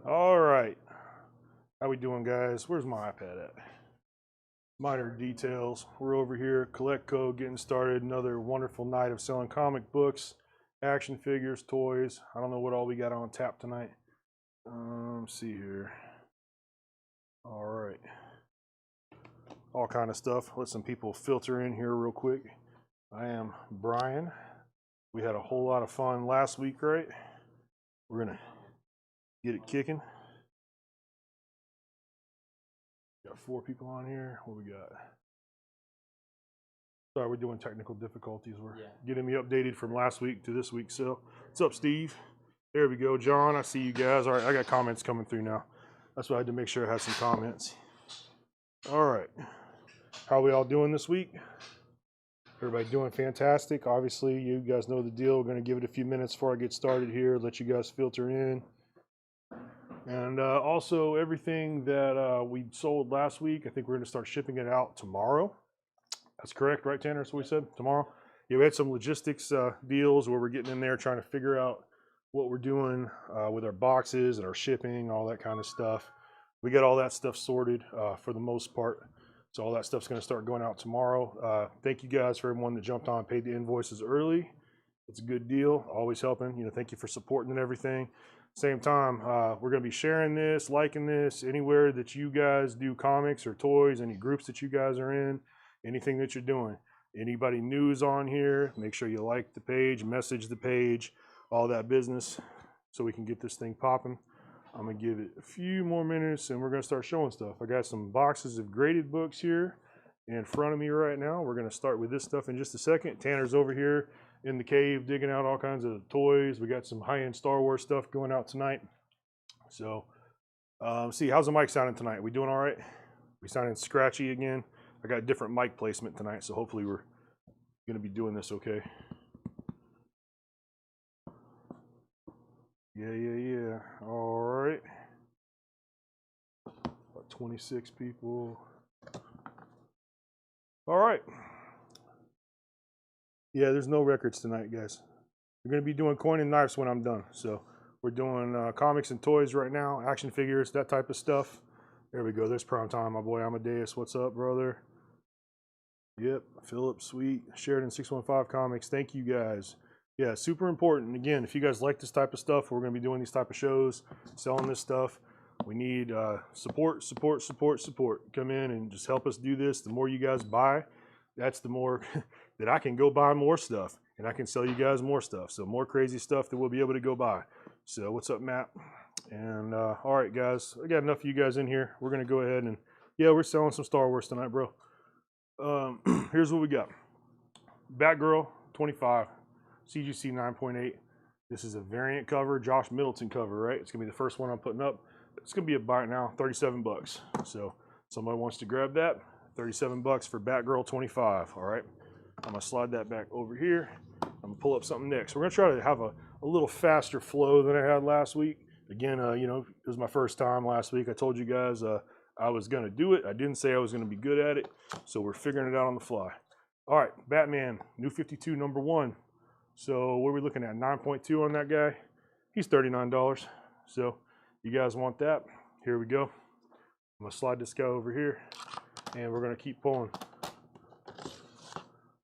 All right. How we doing, guys? Where's my iPad at? Minor details. We're over here at CollectCo getting started. Another wonderful night of selling comic books, action figures, toys. I don't know what all we got on tap tonight. Let's see here. All right. All kind of stuff. Let some people filter in here real quick. I am Brian. We had a whole lot of fun last week, right? We're gonna get it kicking. Got 4 people on here. What we got? Sorry, we're doing technical difficulties. We're getting me updated from last week to this week. So, what's up, Steve? There we go. John, I see you guys. All right, I got comments coming through now. That's why I had to make sure I had some comments. All right. How are we all doing this week? Everybody doing fantastic. Obviously, you guys know the deal. We're going to give it a few minutes before I get started here, let you guys filter in. And also, everything that we sold last week, I think we're going to start shipping it out tomorrow. That's correct, right, Tanner? That's what we said, tomorrow? Yeah, we had some logistics deals where we're getting in there trying to figure out what we're doing with our boxes and our shipping, all that kind of stuff. We got all that stuff sorted for the most part. So all that stuff's going to start going out tomorrow. Thank you guys for everyone that jumped on and paid the invoices early. It's a good deal, always helping. You know, thank you for supporting and everything. Same time, we're going to be sharing this, liking this, anywhere that you guys do comics or toys, any groups that you guys are in, anything that you're doing. Anybody news on here, make sure you like the page, message the page, all that business, so we can get this thing popping. I'm going to give it a few more minutes and we're going to start showing stuff. I got some boxes of graded books here in front of me right now. We're going to start with this stuff in just a second. Tanner's over here in the cave digging out all kinds of toys. We got some high-end Star Wars stuff going out tonight. So, see, how's the mic sounding tonight? We doing all right? We sounding scratchy again? I got different mic placement tonight, so hopefully we're going to be doing this okay. Yeah. All right. About 26 people. All right. Yeah, there's no records tonight, guys. We're going to be doing coin and knives when I'm done. So we're doing comics and toys right now, action figures, that type of stuff. There we go. There's prime time, my boy Amadeus. What's up, brother? Yep, Philip, sweet. Sheridan 615 Comics. Thank you guys. Yeah, super important. Again, if you guys like this type of stuff, we're going to be doing these type of shows, selling this stuff. We need support. Come in and just help us do this. The more you guys buy, that's the more that I can go buy more stuff and I can sell you guys more stuff. So more crazy stuff that we'll be able to go buy. So what's up, Matt? And all right, guys, I got enough of you guys in here. We're going to go ahead and, yeah, we're selling some Star Wars tonight, bro. Here's what we got. Batgirl 25. CGC 9.8. This is a variant cover, Josh Middleton cover, right? It's gonna be the first one I'm putting up. It's gonna be a buy now, 37 bucks. So somebody wants to grab that, 37 bucks for Batgirl 25, all right? I'm gonna slide that back over here. I'm gonna pull up something next. We're gonna try to have a little faster flow than I had last week. Again, you know, it was my first time last week. I told you guys I was gonna do it. I didn't say I was gonna be good at it. So we're figuring it out on the fly. All right, Batman, New 52, #1. So what are we looking at? 9.2 on that guy. He's $39. So you guys want that? Here we go. I'm gonna slide this guy over here and we're gonna keep pulling.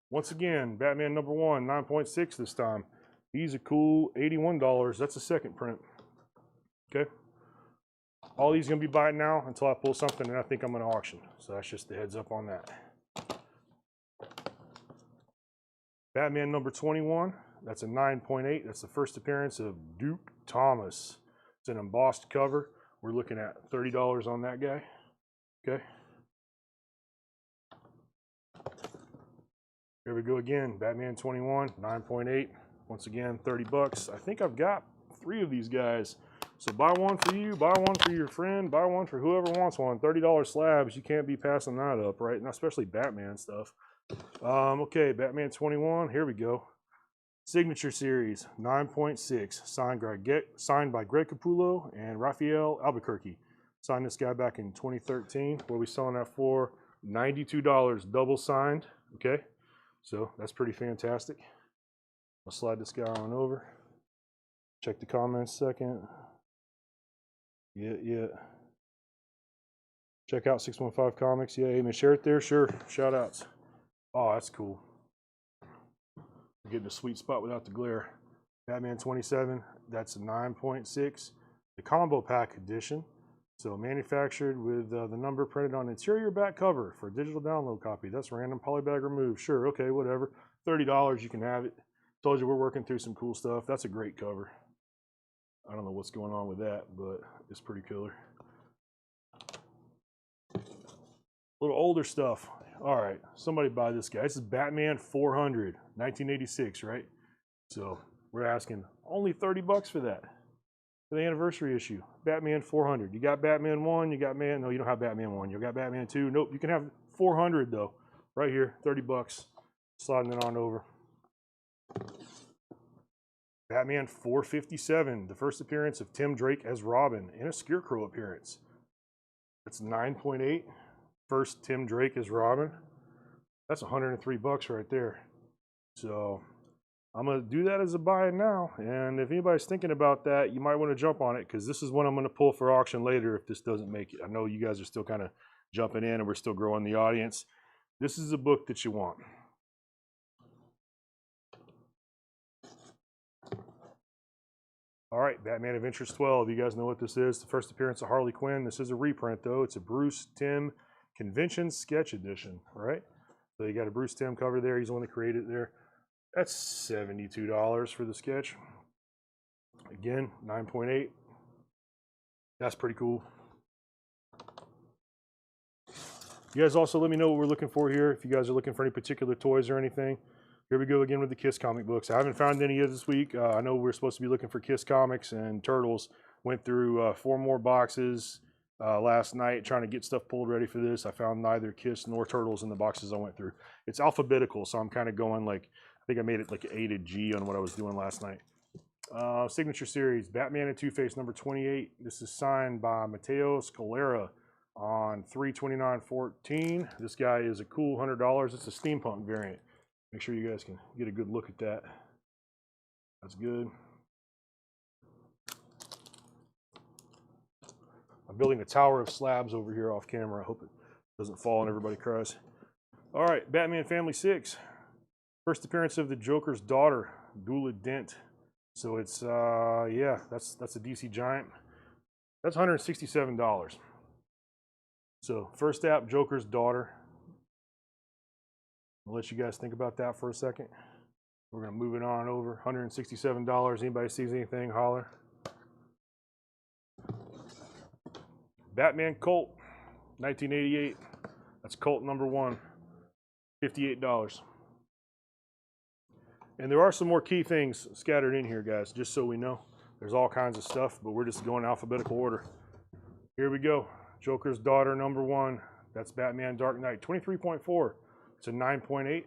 Once again, Batman #1, 9.6 this time. He's a cool $81. That's a second print. Okay. All these gonna be buying now until I pull something and I think I'm gonna auction. So that's just the heads up on that. Batman #21, that's a 9.8. That's the first appearance of Duke Thomas. It's an embossed cover. We're looking at $30 on that guy. Okay. Here we go again. Batman 21, 9.8. Once again, 30 bucks. I think I've got 3 of these guys. So buy one for you, buy one for your friend, buy one for whoever wants one. $30 slabs. You can't be passing that up, right? And especially Batman stuff. Okay, Batman 21, here we go. Signature Series, 9.6, signed by Greg Capullo and Raphael Albuquerque. Signed this guy back in 2013. What are we selling that for? $92, double signed, okay? So that's pretty fantastic. I'll slide this guy on over. Check the comments a second. Yeah. Check out 615 Comics. Yeah, Amen. Share it there. Sure. Shout outs. Oh, that's cool. Getting a sweet spot without the glare. Batman 27. That's a 9.6. The combo pack edition. So manufactured with the number printed on interior back cover for a digital download copy. That's random polybag removed. Sure. Okay. Whatever. $30. You can have it. Told you we're working through some cool stuff. That's a great cover. I don't know what's going on with that, but it's pretty killer. A little older stuff. All right, somebody buy this guy. This is Batman 400, 1986, right? So we're asking only $30 for that, for the anniversary issue. Batman 400. You got Batman 1, you got no, you don't have Batman 1. You got Batman 2. Nope, you can have 400 though. Right here, $30. Sliding it on over. Batman 457, the first appearance of Tim Drake as Robin in a Scarecrow appearance. That's 9.8. First Tim Drake as Robin. That's $103 right there. So I'm going to do that as a buy now. And if anybody's thinking about that, you might want to jump on it, because this is what I'm going to pull for auction later if this doesn't make it. I know you guys are still kind of jumping in and we're still growing the audience. This is a book that you want. All right, Batman Adventures 12. You guys know what this is. The first appearance of Harley Quinn. This is a reprint, though. It's a Bruce Timm Convention Sketch Edition. All right. So you got a Bruce Timm cover there. He's the one that created it there. That's $72 for the sketch. Again, 9.8. That's pretty cool. You guys also let me know what we're looking for here. If you guys are looking for any particular toys or anything. Here we go again with the Kiss comic books. I haven't found any yet this week. I know we're supposed to be looking for Kiss comics and Turtles. Went through 4 more boxes last night trying to get stuff pulled ready for this. I found neither Kiss nor Turtles in the boxes I went through. It's alphabetical, so I'm kind of going like, I think I made it like A to G on what I was doing last night. Signature Series, Batman and Two-Face number 28. This is signed by Matteo Scalera on 3/29/14. This guy is a cool $100. It's a steampunk variant. Make sure you guys can get a good look at that. That's good. I'm building a tower of slabs over here off camera. I hope it doesn't fall and everybody cries. All right, Batman Family 6. First appearance of the Joker's daughter, Gula Dent. So it's, yeah, that's a DC Giant. That's $167. So first app, Joker's daughter. I'll let you guys think about that for a second. We're going to move it on over. $167. Anybody sees anything, holler. Batman Colt, 1988. That's Colt number 1. $58. And there are some more key things scattered in here, guys, just so we know. There's all kinds of stuff, but we're just going alphabetical order. Here we go. Joker's daughter number 1. That's Batman Dark Knight, 23.4. It's a 9.8.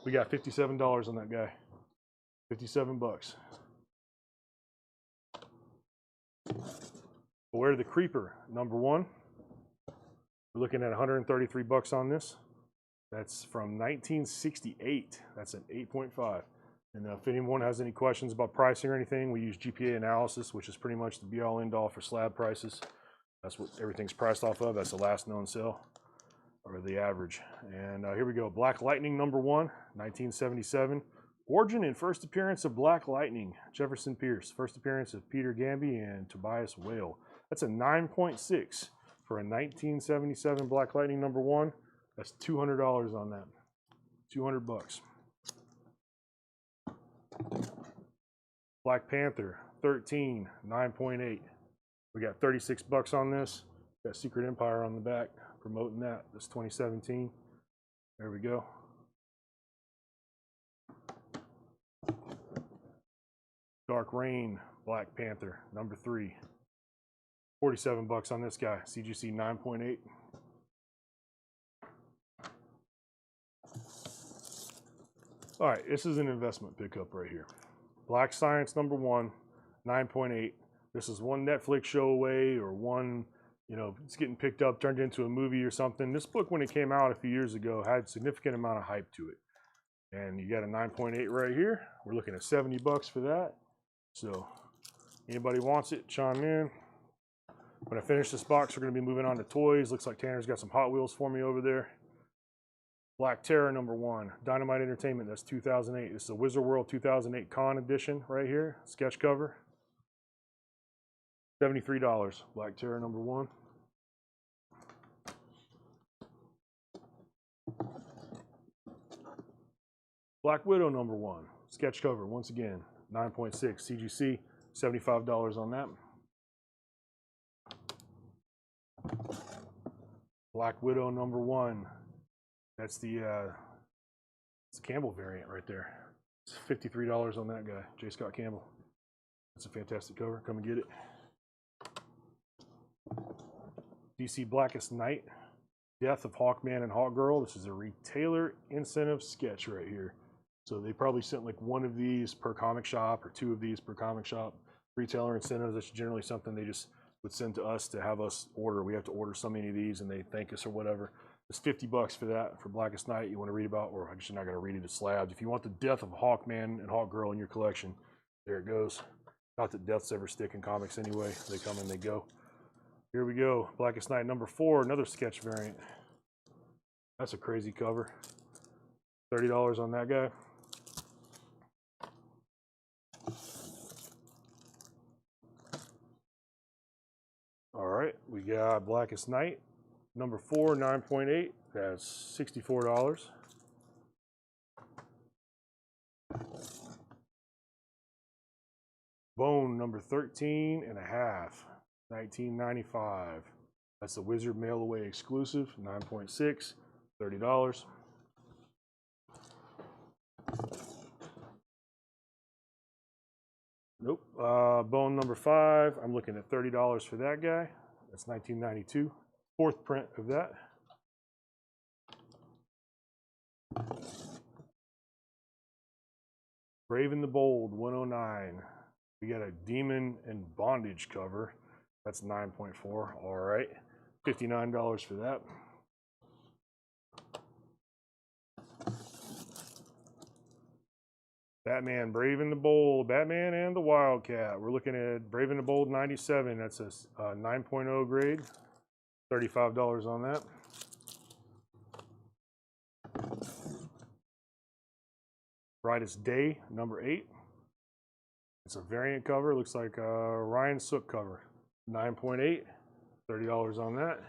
We got $57 on that guy. $57. Beware the Creeper, number 1. We're looking at $133 on this. That's from 1968. That's an 8.5. And if anyone has any questions about pricing or anything, we use GPA analysis, which is pretty much the be-all, end-all for slab prices. That's what everything's priced off of. That's the last known sale, or the average. And here we go. Black Lightning number 1, 1977. Origin and first appearance of Black Lightning, Jefferson Pierce. First appearance of Peter Gamby and Tobias Whale. That's a 9.6 for a 1977 Black Lightning number 1. That's $200 on that. $200. Black Panther 13, 9.8. We got $36 on this. Got Secret Empire on the back promoting that. That's 2017. There we go. Dark Reign, Black Panther, number 3. $47 on this guy. CGC 9.8. All right, this is an investment pickup right here. Black Science number 1, 9.8. This is one Netflix show away, or one, you know, it's getting picked up, turned into a movie or something. This book, when it came out a few years ago, had a significant amount of hype to it. And you got a 9.8 right here. We're looking at $70 for that. So anybody wants it, chime in. When I finish this box, we're going to be moving on to toys. Looks like Tanner's got some Hot Wheels for me over there. Black Terror #1, Dynamite Entertainment, that's 2008. This is a Wizard World 2008 Con edition right here, sketch cover. $73, Black Terror #1. Black Widow #1, sketch cover, once again, 9.6 CGC, $75 on that. Black Widow #1. That's the it's a Campbell variant right there. It's $53 on that guy, J. Scott Campbell. That's a fantastic cover. Come and get it. DC Blackest Night, Death of Hawkman and Hawkgirl. This is a retailer incentive sketch right here. So they probably sent like one of these per comic shop or two of these per comic shop. Retailer incentives, that's generally something they just would send to us to have us order. We have to order so many of these and they thank us or whatever. It's $50 for that, for Blackest Night. You want to read about, or I guess you're not going to read it, it's slabs. If you want the Death of Hawkman and Hawkgirl in your collection, there it goes. Not that deaths ever stick in comics anyway. They come and they go. Here we go, Blackest Night #4, another sketch variant. That's a crazy cover. $30 on that guy. All right, we got Blackest Night #4, 9.8. That's $64. Bone #13.5, 1995. That's the Wizard Mail Away exclusive, 9.6, $30. Nope. Bone #5. I'm looking at $30 for that guy. That's 1992. Fourth print of that. Brave and the Bold 109. We got a Demon and Bondage cover. That's 9.4. All right. $59 for that. Batman Brave and the Bold, Batman and the Wildcat. We're looking at Brave and the Bold 97. That's a 9.0 grade. $35 on that. Brightest Day #8. It's a variant cover. Looks like a Ryan Sook cover. 9.8. $30 on that.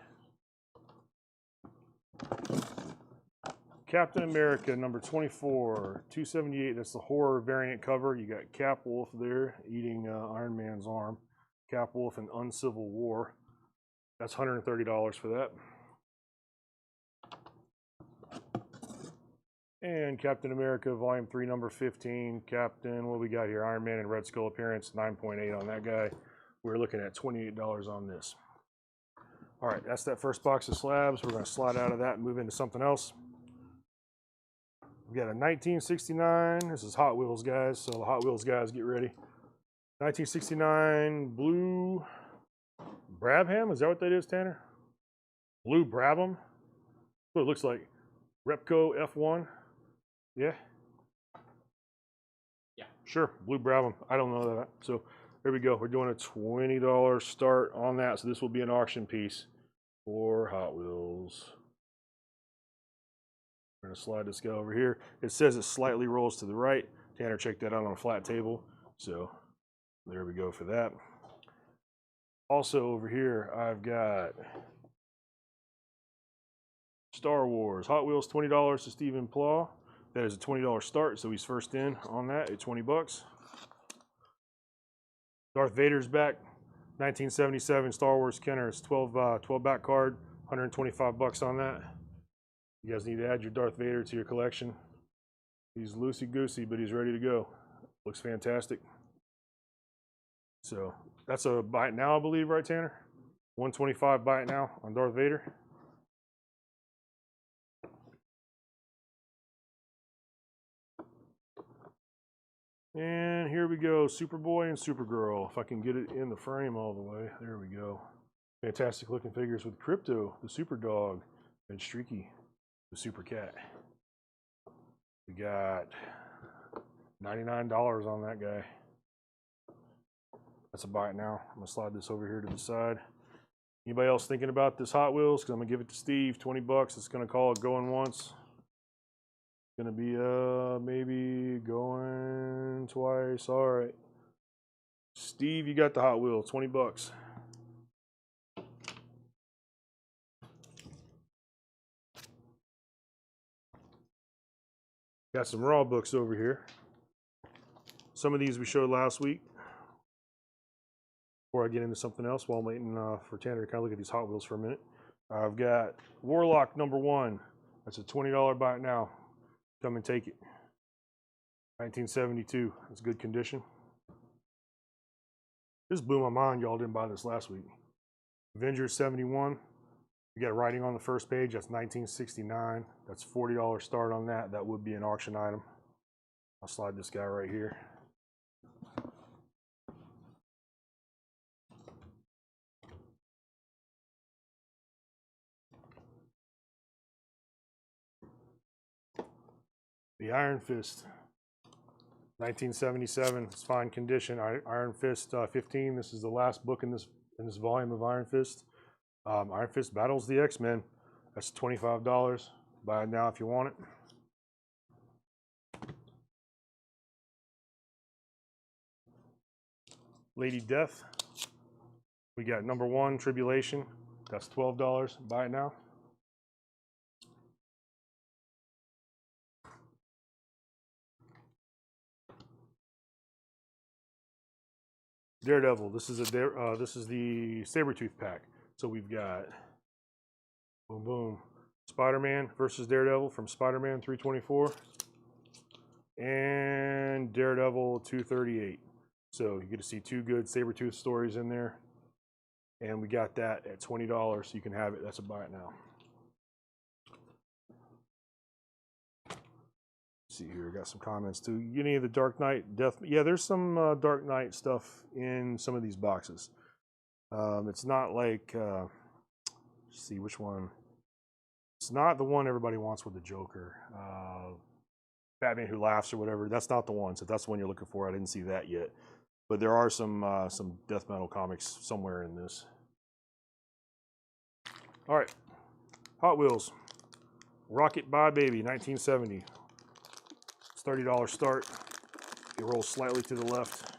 Captain America #24, 278. That's the horror variant cover. You got Cap Wolf there eating Iron Man's arm. Cap Wolf in Uncivil War. That's $130 for that. And Captain America Volume 3 #15. Captain, what we got here? Iron Man and Red Skull appearance. 9.8 on that guy. We're looking at $28 on this. All right, that's that first box of slabs. We're going to slide out of that and move into something else. We got a 1969. This is Hot Wheels, guys. So the Hot Wheels guys, get ready. 1969 blue Brabham. Is that what that is, Tanner? Blue Brabham. That's what it looks like. Repco F1. Yeah. Yeah. Sure. Blue Brabham. I don't know that. So there we go. We're doing a $20 start on that. So this will be an auction piece for Hot Wheels. We're going to slide this guy over here. It says it slightly rolls to the right. Tanner checked that out on a flat table. So there we go for that. Also over here, I've got Star Wars. Hot Wheels, $20 to Stephen Plaw. That is a $20 start, so he's first in on that at 20 bucks. Darth Vader's back. 1977 Star Wars Kenner. It's 12 back card, 125 bucks on that. You guys need to add your Darth Vader to your collection. He's loosey-goosey, but he's ready to go. Looks fantastic. So that's a buy it now, I believe, right, Tanner? 125 buy it now on Darth Vader. And here we go, Superboy and Supergirl. If I can get it in the frame all the way. There we go. Fantastic looking figures with Crypto, the Super Dog, and Streaky, the Super Cat. We got $99 on that guy. That's a buy it now. I'm gonna slide this over here to the side. Anybody else thinking about this Hot Wheels? Because I'm gonna give it to Steve, 20 bucks. It's gonna call it going once. It's gonna be maybe going twice. All right. Steve, you got the Hot Wheel, 20 bucks. Got some raw books over here. Some of these we showed last week. Before I get into something else, while I'm waiting for Tanner to kind of look at these Hot Wheels for a minute. I've got Warlock #1. That's a $20 buy it now. Come and take it. 1972. It's good condition. This blew my mind. Y'all didn't buy this last week. Avengers 71. You got writing on the first page. That's 1969. That's $40 start on that. That would be an auction item. I'll slide this guy right here. The Iron Fist, 1977. It's fine condition. Iron Fist 15. This is the last book in this volume of Iron Fist. Iron Fist battles the X-Men. That's $25. Buy it now if you want it. Lady Death. We got #1 Tribulation. That's $12. Buy it now. Daredevil. This is the Sabretooth pack. So we've got boom boom Spider-Man versus Daredevil from Spider-Man 324 and Daredevil 238. So you get to see two good Sabretooth stories in there. And we got that at $20, so you can have it. That's a buy it now. See here, got some comments too. Any of the Dark Knight Death? Yeah, there's some Dark Knight stuff in some of these boxes. It's not like, let's see which one. It's not the one everybody wants with the Joker, Batman Who Laughs or whatever. That's not the one. So if that's the one you're looking for, I didn't see that yet. But there are some death metal comics somewhere in this. All right, Hot Wheels, Rocket Bye Baby, 1970. It's $30 start. It rolls slightly to the left.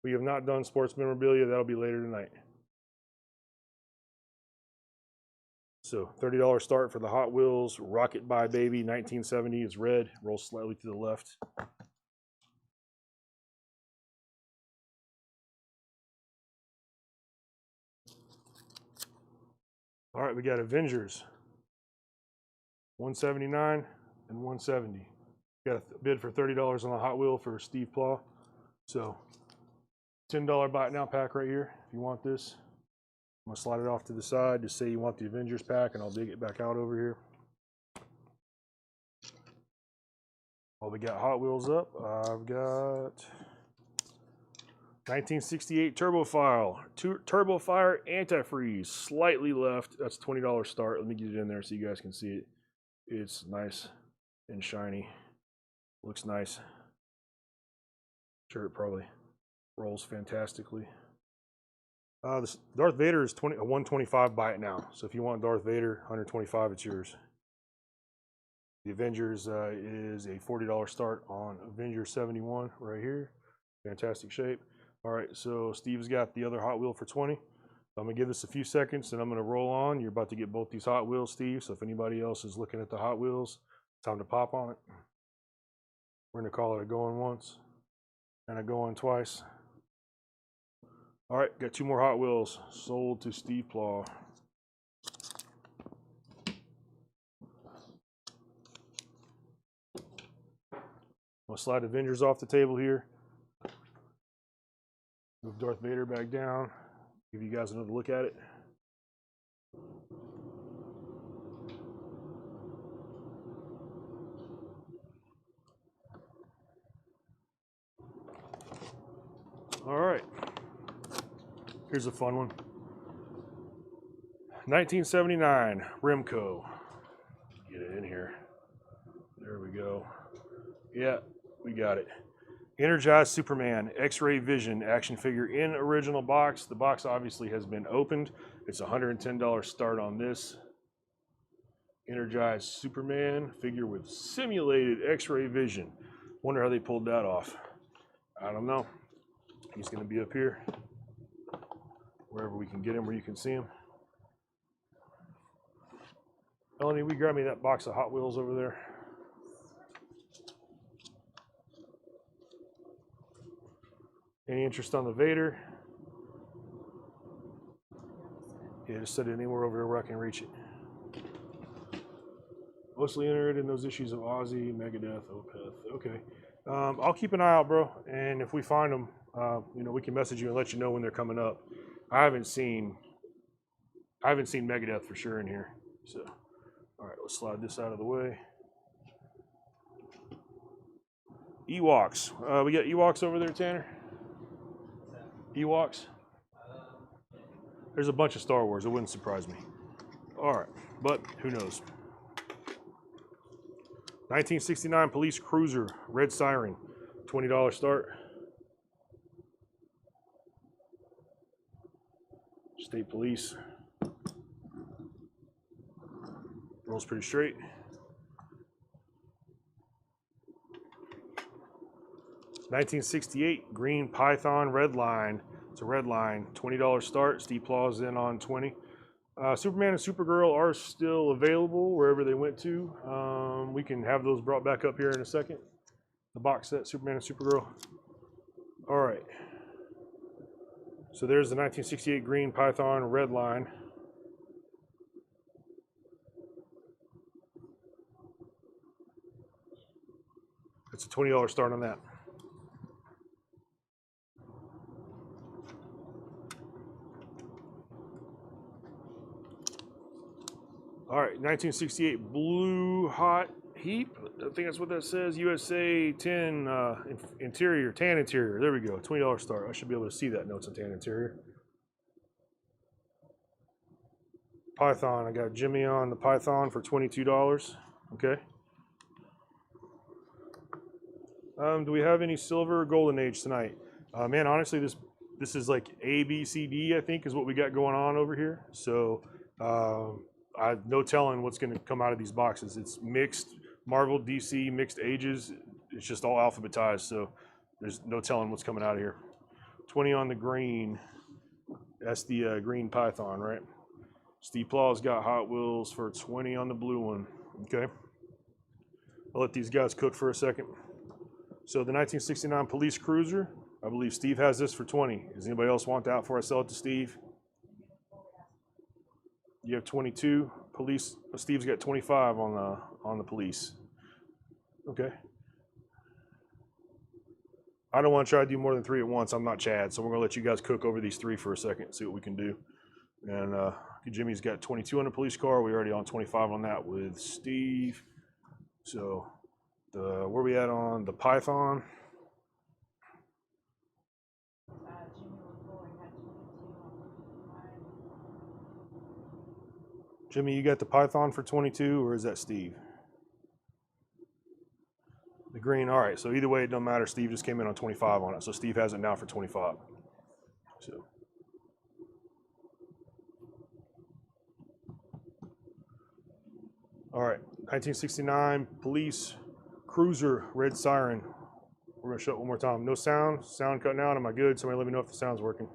We have not done sports memorabilia. That'll be later tonight. So $30 start for the Hot Wheels Rocket Bye Baby, 1970. It's red. Rolls slightly to the left. All right, we got Avengers. 179 and 170. Got a bid for $30 on the Hot Wheel for Steve Plaw. So $10 buy it now pack right here if you want this. I'm gonna slide it off to the side. Just say you want the Avengers pack and I'll dig it back out over here. While we got Hot Wheels up, I've got 1968 Turbofire Antifreeze, slightly left. That's $20 start. Let me get it in there so you guys can see it. It's nice and shiny. Looks nice. Sure, it probably rolls fantastically. This Darth Vader is a 125 buy it now. So if you want Darth Vader, 125, it's yours. The Avengers is a $40 start on Avengers 71 right here. Fantastic shape. All right, so Steve's got the other Hot Wheel for 20. I'm gonna give this a few seconds and I'm gonna roll on. You're about to get both these Hot Wheels, Steve. So if anybody else is looking at the Hot Wheels, time to pop on it. We're gonna call it a going once and a going twice. All right, got 2 more Hot Wheels sold to Steve Plaw. I'm gonna slide Avengers off the table here. Move Darth Vader back down. Give you guys another look at it. All right. Here's a fun one. 1979 Remco. Get it in here. There we go. Yeah, we got it. Energized Superman X-Ray Vision action figure in original box. The box obviously has been opened. It's $110 start on this. Energized Superman figure with simulated X-ray vision. Wonder how they pulled that off. I don't know. He's going to be up here, wherever we can get him, where you can see him. Melanie, will you grab me that box of Hot Wheels over there? Any interest on the Vader? Yeah, just set it anywhere over here where I can reach it. Mostly interested in those issues of Ozzy, Megadeth, Opeth. Okay. I'll keep an eye out, bro. And if we find them, we can message you and let you know when they're coming up. I haven't seen Megadeth for sure in here. So, all right, let's slide this out of the way. Ewoks. We got Ewoks over there, Tanner. Ewoks. There's a bunch of Star Wars. It wouldn't surprise me. All right, but who knows? 1969 police cruiser, red siren, $20 start. State police. Rolls pretty straight. $1968 green Python red line. It's a red line, $20 start. Steve Plaw's in on 20. Superman and Supergirl are still available wherever they went to. We can have those brought back up here in a second. The box set, Superman and Supergirl. All right. So there's the 1968 green Python red line. That's a $20 start on that. All right, 1968 blue hot heap. I think that's what that says. USA 10 interior, tan interior. There we go. $20 start. I should be able to see that notes on tan interior. Python. I got Jimmy on the Python for $22. Okay. Do we have any silver or golden age tonight? Man, honestly, this is like A, B, C, D, I think, is what we got going on over here. So I have no telling what's going to come out of these boxes. It's mixed Marvel, DC, mixed ages. It's just all alphabetized, so there's no telling what's coming out of here. 20 on the green. That's the green Python, right? Steve Plaw's got Hot Wheels for 20 on the blue one. Okay. I'll let these guys cook for a second. So the 1969 police cruiser, I believe Steve has this for 20. Does anybody else want that before I sell it to Steve? You have 22 police. Steve's got 25 on the police. Okay. I don't want to try to do more than 3 at once. I'm not Chad, so we're gonna let you guys cook over these 3 for a second, see what we can do. And Jimmy's got 22 on the police car. We're already on 25 on that with Steve. So where we at on the Python? Jimmy, you got the Python for 22, or is that Steve? The green, all right. So either way, it don't matter. Steve just came in on 25 on it. So Steve has it now for 25. So. All right, 1969 police cruiser red siren. We're gonna show it one more time. No sound, sound cutting out. Am I good? Somebody let me know if the sound's working.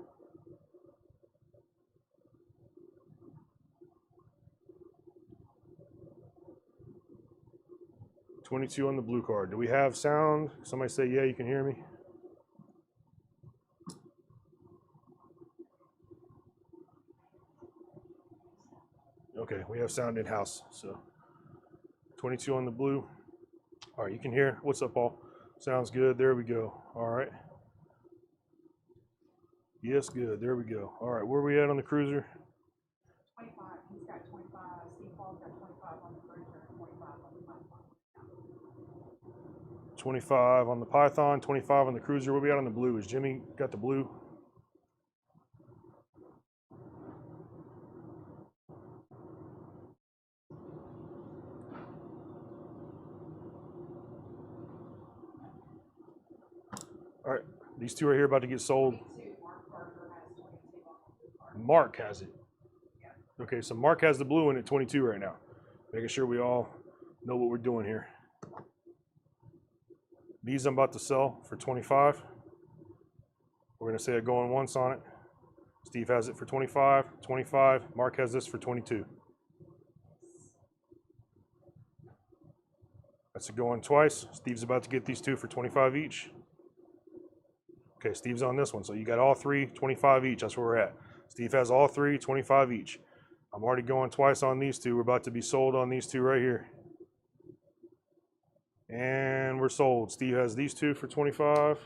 $22 on the blue card. Do we have sound? Somebody say, yeah, you can hear me. Okay, we have sound in-house, so 22 on the blue. All right, you can hear. What's up, Paul? Sounds good. There we go. All right. Yes, good. There we go. All right, where are we at on the cruiser? 25. He's got 25. Steve Paul's got 25 on the cruiser and 25 on the Python. 25 on the Python, 25 on the cruiser. Where are we at on the blue? Is Jimmy got the blue? These two right here about to get sold. Mark has it. Okay, so Mark has the blue one at 22 right now. Making sure we all know what we're doing here. These I'm about to sell for 25. We're gonna say a going once on it. Steve has it for 25, 25. Mark has this for 22. That's a going twice. Steve's about to get these two for 25 each. Okay, Steve's on this one. So you got all three, 25 each. That's where we're at. Steve has all three, 25 each. I'm already going twice on these two. We're about to be sold on these two right here. And we're sold. Steve has these two for 25.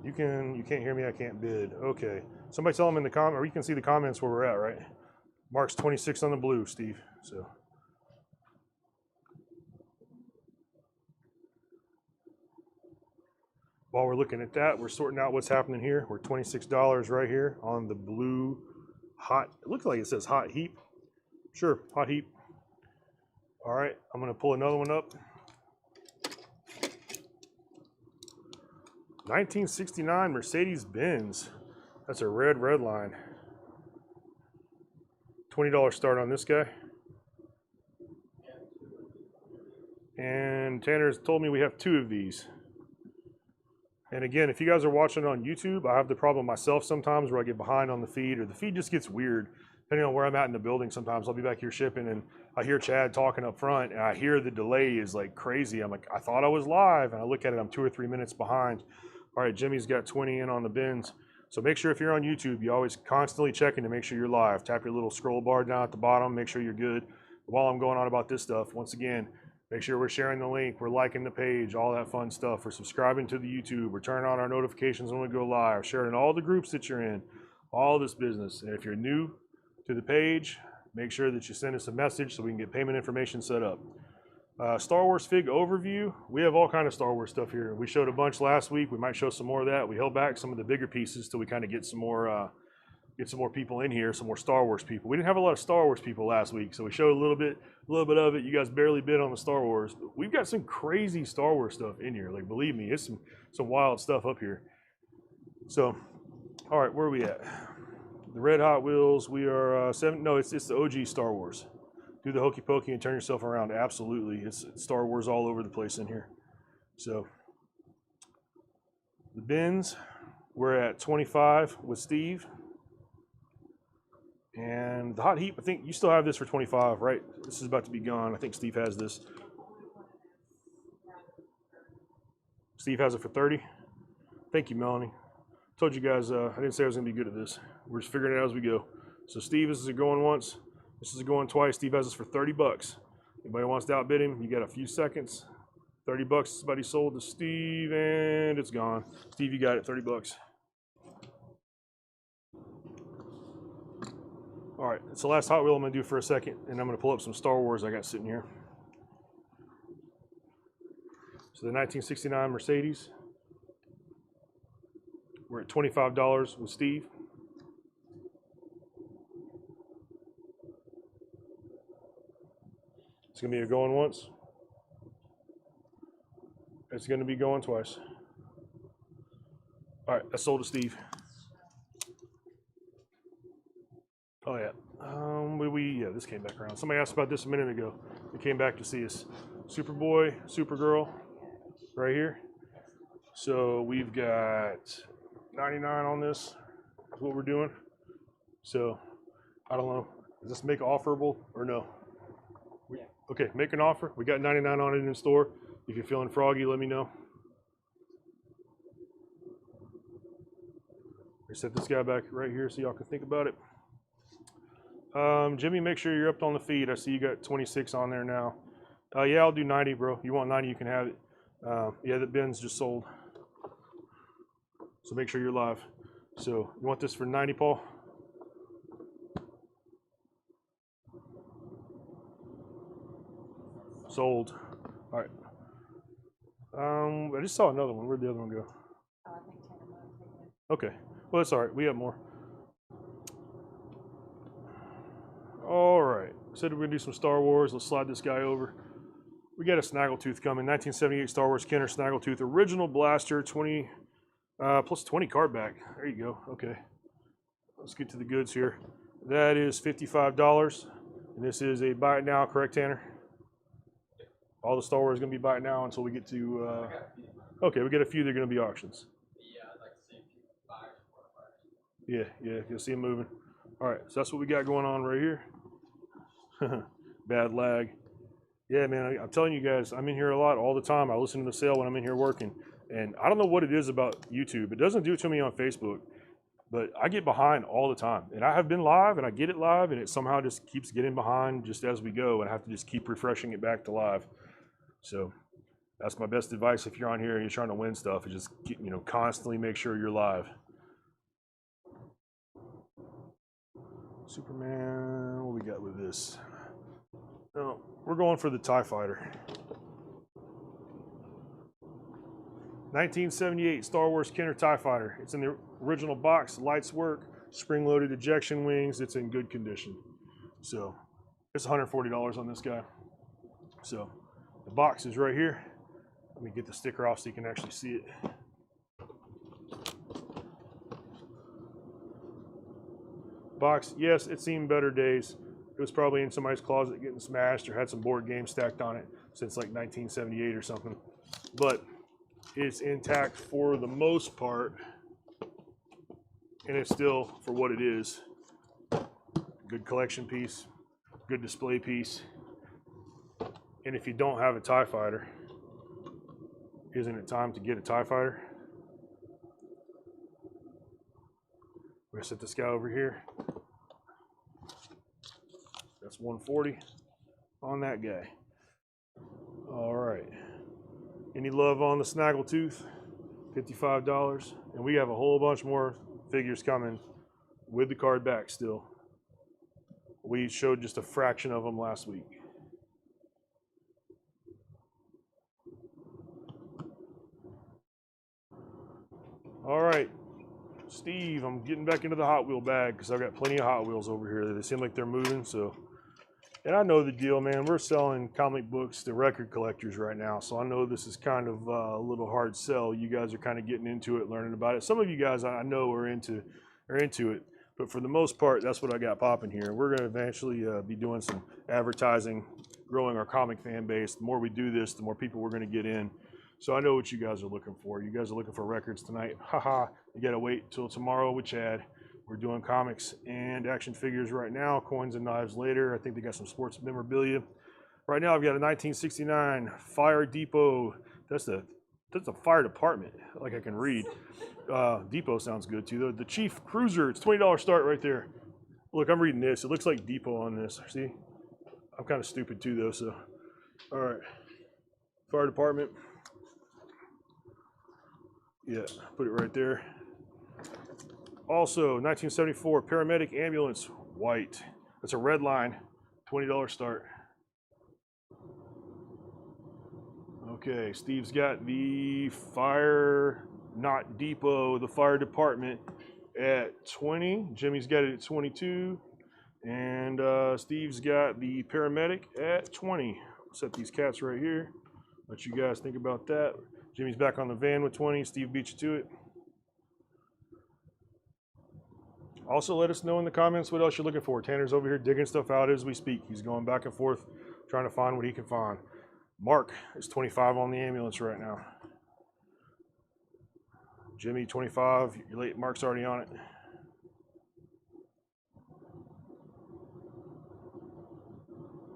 You can't hear me, I can't bid. Okay. Somebody tell them in the comment, or you can see the comments where we're at, right? Mark's 26 on the blue, Steve. So while we're looking at that, we're sorting out what's happening here. We're $26 right here on the blue hot. It looks like it says hot heap. Sure, hot heap. All right, I'm gonna pull another one up. 1969 Mercedes-Benz. That's a red line. $20 start on this guy. And Tanner's told me we have two of these. And again, if you guys are watching on YouTube, I have the problem myself sometimes where I get behind on the feed, or the feed just gets weird. Depending on where I'm at in the building, sometimes I'll be back here shipping and I hear Chad talking up front and I hear the delay is like crazy. I'm like, I thought I was live, and I look at it, I'm 2 or 3 minutes behind. All right, Jimmy's got 20 in on the bins. So make sure if you're on YouTube, you always constantly checking to make sure you're live. Tap your little scroll bar down at the bottom, make sure you're good. While I'm going on about this stuff, once again, make sure we're sharing the link, we're liking the page, all that fun stuff. We're subscribing to the YouTube, we're turning on our notifications when we go live, sharing all the groups that you're in, all this business. And if you're new to the page, make sure that you send us a message so we can get payment information set up. Star Wars Fig overview. We have all kind of Star Wars stuff here. We showed a bunch last week. We might show some more of that. We held back some of the bigger pieces till we kind of get some more people in here, some more Star Wars people. We didn't have a lot of Star Wars people last week, so we showed a little bit of it. You guys barely bid on the Star Wars. But we've got some crazy Star Wars stuff in here. Like, believe me, it's some wild stuff up here. So, all right, where are we at? The red Hot Wheels. We are seven. No, it's the OG Star Wars. Do the hokey pokey and turn yourself around. Absolutely, it's Star Wars all over the place in here. So the bins, we're at 25 with Steve. And the hot heap, I think you still have this for 25, right? This is about to be gone. I think Steve has this. Steve has it for 30. Thank you, Melanie. Told you guys, I didn't say I was gonna be good at this. We're just figuring it out as we go. So Steve, this is a going once. This is a going twice. Steve has this for 30 bucks. Anybody wants to outbid him? You got a few seconds. 30 bucks, somebody sold to Steve and it's gone. Steve, you got it, 30 bucks. All right, it's the last Hot Wheel I'm gonna do for a second, and I'm gonna pull up some Star Wars I got sitting here. So the 1969 Mercedes. We're at $25 with Steve. It's gonna be a going once. It's gonna be going twice. All right, that's sold to Steve. Oh yeah, yeah, this came back around. Somebody asked about this a minute ago. They came back to see us. Superboy, Supergirl, right here. So we've got 99 on this. That's what we're doing. So I don't know. Does this make offerable or no? Okay, make an offer. We got 99 on it in store. If you're feeling froggy, let me know. I set this guy back right here so y'all can think about it. Jimmy, make sure you're up on the feed. I see you got 26 on there now. Yeah, I'll do 90, bro. You want 90, you can have it. Yeah, the bin's just sold. So make sure you're live. So you want this for 90, Paul? Sold. All right. I just saw another one. Where'd the other one go? I think 10 of those. Okay. Well, that's all right. We have more. All right. Said we're going to do some Star Wars. Let's slide this guy over. We got a Snaggletooth coming. 1978 Star Wars Kenner Snaggletooth. Original blaster, 20, plus 20 card back. There you go. Okay. Let's get to the goods here. That is $55. And this is a buy it now, correct, Tanner? All the Star Wars is going to be buy it now until we get to... okay, we got a few that are going to be auctions. Yeah, I'd like to see people buy it. Yeah, you'll see them moving. All right, so that's what we got going on right here. Bad lag. Yeah, man, I'm telling you guys, I'm in here a lot all the time. I listen to the sale when I'm in here working. And I don't know what it is about YouTube. It doesn't do it to me on Facebook, but I get behind all the time. And I have been live, and I get it live, and it somehow just keeps getting behind just as we go, and I have to just keep refreshing it back to live. So that's my best advice if you're on here and you're trying to win stuff, is just keep, constantly make sure you're live. Superman, what we got with this? No, we're going for the TIE Fighter. 1978 Star Wars Kenner TIE Fighter. It's in the original box, lights work, spring-loaded ejection wings. It's in good condition. So it's $140 on this guy. So the box is right here. Let me get the sticker off so you can actually see it. Box, yes, it's seen better days. It was probably in somebody's closet getting smashed or had some board games stacked on it since like 1978 or something. But it's intact for the most part, and it's still, for what it is, good collection piece, good display piece. And if you don't have a TIE Fighter, isn't it time to get a TIE Fighter? We're gonna set this guy over here. That's 140 on that guy. All right. Any love on the Snaggletooth? $55. And we have a whole bunch more figures coming with the card back still. We showed just a fraction of them last week. All right, Steve, I'm getting back into the Hot Wheel bag because I've got plenty of Hot Wheels over here. They seem like they're moving, so. And I know the deal, man. We're selling comic books to record collectors right now, so I know this is kind of a little hard sell. You guys are kind of getting into it, learning about it. Some of you guys I know are into it, but for the most part, that's what I got popping here. We're going to eventually be doing some advertising, growing our comic fan base. The more we do this, the more people we're going to get in. So I know what you guys are looking for. You guys are looking for records tonight. Haha, you got to wait till tomorrow with Chad. We're doing comics and action figures right now, coins and knives later. I think they got some sports memorabilia. Right now I've got a 1969 Fire Depot. That's a fire department, like I can read. Depot sounds good too. The Chief Cruiser, it's $20 start right there. Look, I'm reading this. It looks like Depot on this. See? I'm kind of stupid too though, so. All right, fire department. Yeah, put it right there. Also, 1974 paramedic ambulance, white. That's a red line, $20 start. Okay, Steve's got the fire, not depot, the fire department at 20. Jimmy's got it at 22. And Steve's got the paramedic at 20. Set these cats right here. Let you guys think about that. Jimmy's back on the van with 20. Steve beat you to it. Also, let us know in the comments what else you're looking for. Tanner's over here digging stuff out as we speak. He's going back and forth, trying to find what he can find. Mark is 25 on the ambulance right now. Jimmy, 25. You're late. Mark's already on it.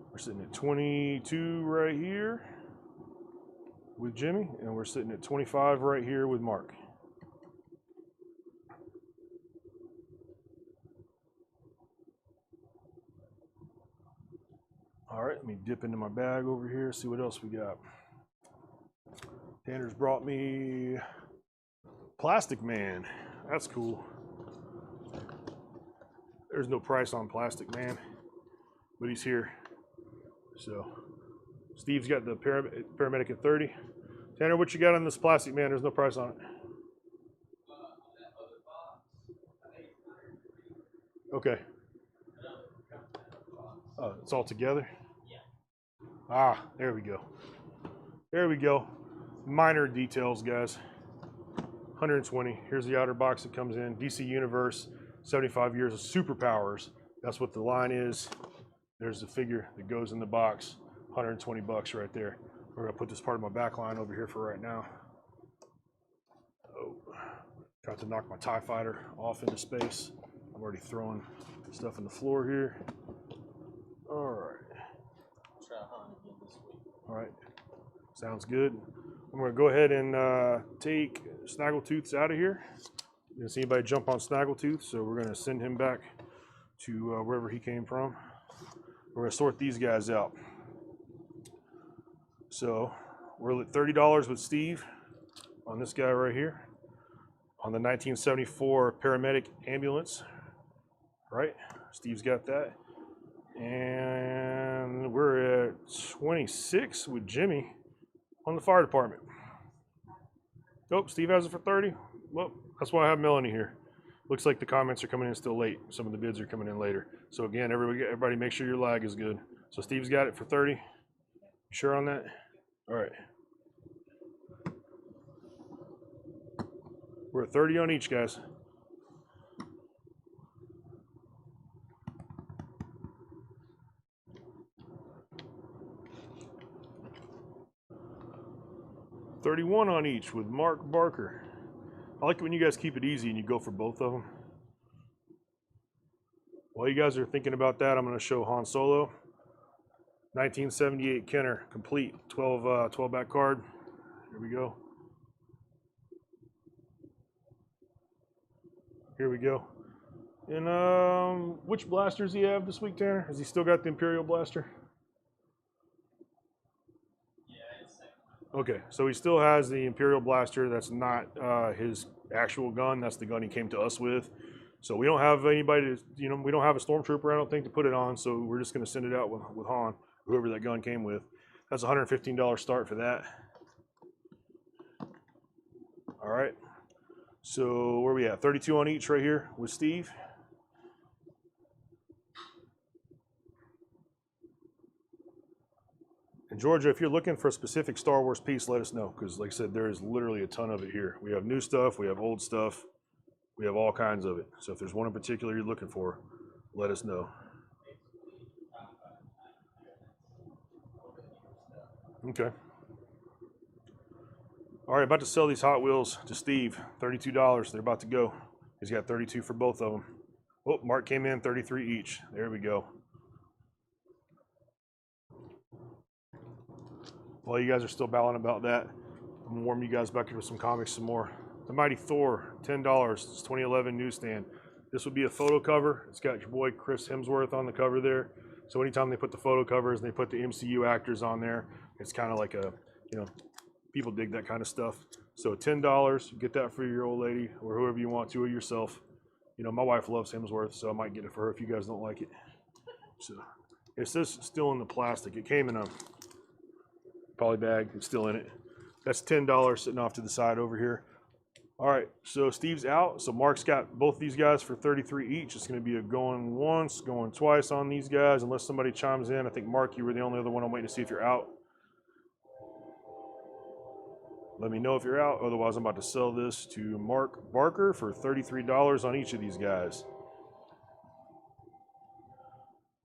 We're sitting at 22 right here with Jimmy, and we're sitting at 25 right here with Mark. All right, let me dip into my bag over here, see what else we got. Tanner's brought me Plastic Man. That's cool. There's no price on Plastic Man, but he's here. So Steve's got the paramedic at 30. Tanner, what you got on this Plastic Man? There's no price on it. Okay. It's all together? Yeah. Ah, there we go. There we go. Minor details, guys. 120. Here's the outer box that comes in. DC Universe, 75 years of superpowers. That's what the line is. There's the figure that goes in the box. 120 bucks right there. We're gonna put this part of my back line over here for right now. Oh, tried to knock my TIE fighter off into space. I'm already throwing stuff on the floor here. All right. Try Han again this week. All right. Sounds good. I'm gonna go ahead and take Snaggletooths out of here. Didn't see anybody jump on Snaggletooth, so we're gonna send him back to wherever he came from. We're gonna sort these guys out. So we're at $30 with Steve on this guy right here, on the 1974 paramedic ambulance, right? Steve's got that. And we're at 26 with Jimmy on the fire department. Oh, Steve has it for 30. Well, that's why I have Melanie here. Looks like the comments are coming in still late. Some of the bids are coming in later. So again, everybody make sure your lag is good. So Steve's got it for 30. You sure on that? All right. We're at 30 on each, guys. $31 on each with Mark Barker. I like it when you guys keep it easy and you go for both of them. While you guys are thinking about that, I'm going to show Han Solo. 1978 Kenner, complete, 12 back card. Here we go. Here we go. And which blasters do you have this week, Tanner? Has he still got the Imperial blaster? Yeah, it's the same one. Okay, so he still has the Imperial blaster. That's not his actual gun. That's the gun he came to us with. So we don't have anybody to, we don't have a stormtrooper, I don't think, to put it on. So we're just going to send it out with Han, whoever that gun came with. That's a $115 start for that. All right. So where are we at? 32 on each right here with Steve. And Georgia, if you're looking for a specific Star Wars piece, let us know. Because like I said, there is literally a ton of it here. We have new stuff. We have old stuff. We have all kinds of it. So if there's one in particular you're looking for, let us know. Okay. All right, about to sell these Hot Wheels to Steve. $32. They're about to go. He's got 32 for both of them. Oh, Mark came in, 33 each. There we go. While you guys are still battling about that, I'm gonna warm you guys back into some comics some more. The Mighty Thor, $10. It's 2011 newsstand. This would be a photo cover. It's got your boy Chris Hemsworth on the cover there. So anytime they put the photo covers and they put the MCU actors on there, it's kind of like a, people dig that kind of stuff. So $10, you get that for your old lady or whoever you want to, or yourself. My wife loves Hemsworth, so I might get it for her if you guys don't like it. So it's this still in the plastic. It came in a poly bag. It's still in it. That's $10 sitting off to the side over here. All right, so Steve's out. So Mark's got both these guys for 33 each. It's going to be a going once, going twice on these guys, unless somebody chimes in. I think, Mark, you were the only other one. I'm waiting to see if you're out. Let me know if you're out. Otherwise, I'm about to sell this to Mark Barker for $33 on each of these guys.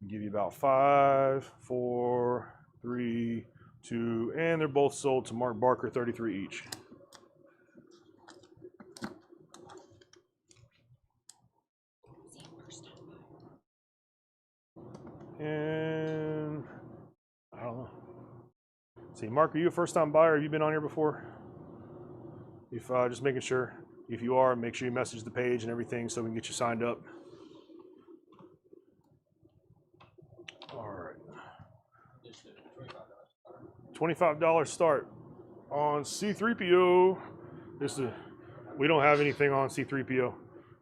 I'll give you about 5, 4, 3, 2, and they're both sold to Mark Barker, 33 each. And I don't know. See, Mark, are you a first-time buyer? Have you been on here before? If just making sure. If you are, make sure you message the page and everything so we can get you signed up. All right. Just a $25 $25 start on C3PO. We don't have anything on C3PO,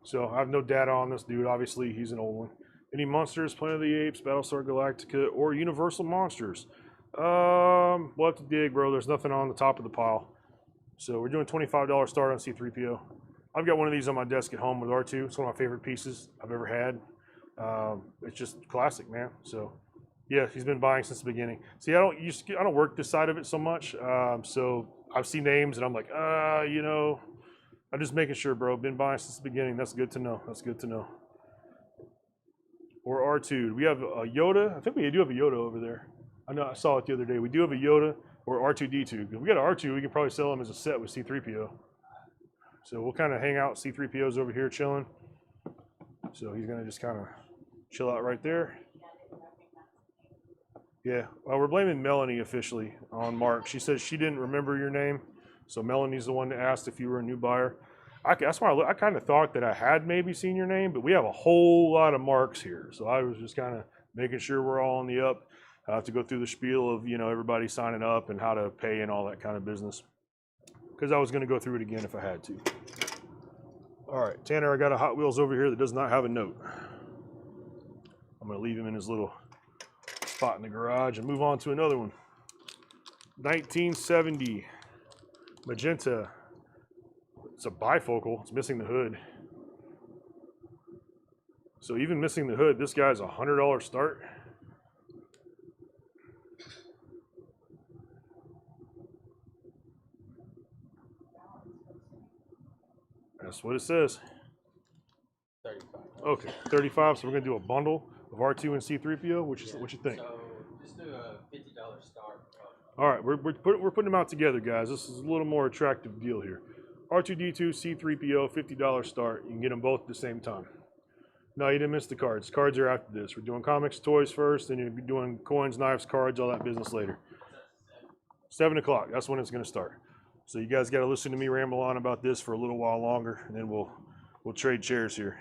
so I have no data on this dude. Obviously, he's an old one. Any monsters, Planet of the Apes, Battlestar Galactica, or Universal Monsters? We'll have to dig, bro. There's nothing on the top of the pile. So we're doing $25 start on C3PO. I've got one of these on my desk at home with R2. It's one of my favorite pieces I've ever had. It's just classic, man. So Yeah, he's been buying since the beginning. See, I don't work this side of it so much. So I've seen names and I'm like, you know, I'm just making sure, bro. Been buying since the beginning. That's good to know. That's good to know. Or R2. We have a Yoda. I think we do have a Yoda over there. I know I saw it the other day. We do have a Yoda or R2D2. If we got an R2, we can probably sell him as a set with C3PO. So we'll kind of hang out. C3PO's over here chilling. So he's going to just kind of chill out right there. Yeah, well, we're blaming Melanie officially on Mark. She says she didn't remember your name. So Melanie's the one that asked if you were a new buyer. That's why I kind of thought that I had maybe seen your name, but we have a whole lot of Marks here. So I was just kind of making sure we're all on the up. I have to go through the spiel of, you know, everybody signing up and how to pay and all that kind of business. Because I was going to go through it again if I had to. All right, Tanner, I got a Hot Wheels over here that does not have a note. I'm going to leave him in his little spot in the garage and move on to another one. 1970 magenta. It's a bifocal. It's missing the hood. So even missing the hood, this guy's $100 start. That's what it says. 35. Okay, 35. So we're gonna do a bundle of R2 and C3PO. What you think? So just do a $50 start. All right, we're putting them out together, guys. This is a little more attractive deal here. R2D2, C3PO, $50 start. You can get them both at the same time. No, you didn't miss the cards. Cards are after this. We're doing comics, toys first, then you'll be doing coins, knives, cards, all that business later. 7 o'clock. That's when it's going to start. So you guys got to listen to me ramble on about this for a little while longer, and then we'll trade chairs here.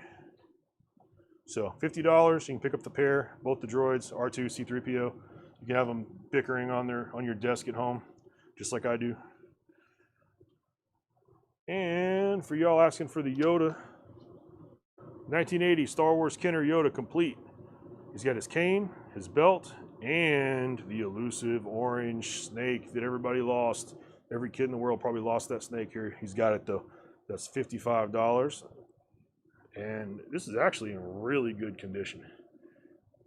So $50. You can pick up the pair, both the droids, R2, C3PO. You can have them bickering on your desk at home, just like I do. And for y'all asking for the Yoda, 1980 Star Wars Kenner Yoda complete. He's got his cane, his belt, and the elusive orange snake that everybody lost. Every kid in the world probably lost that snake here. He's got it though. That's $55. And this is actually in really good condition.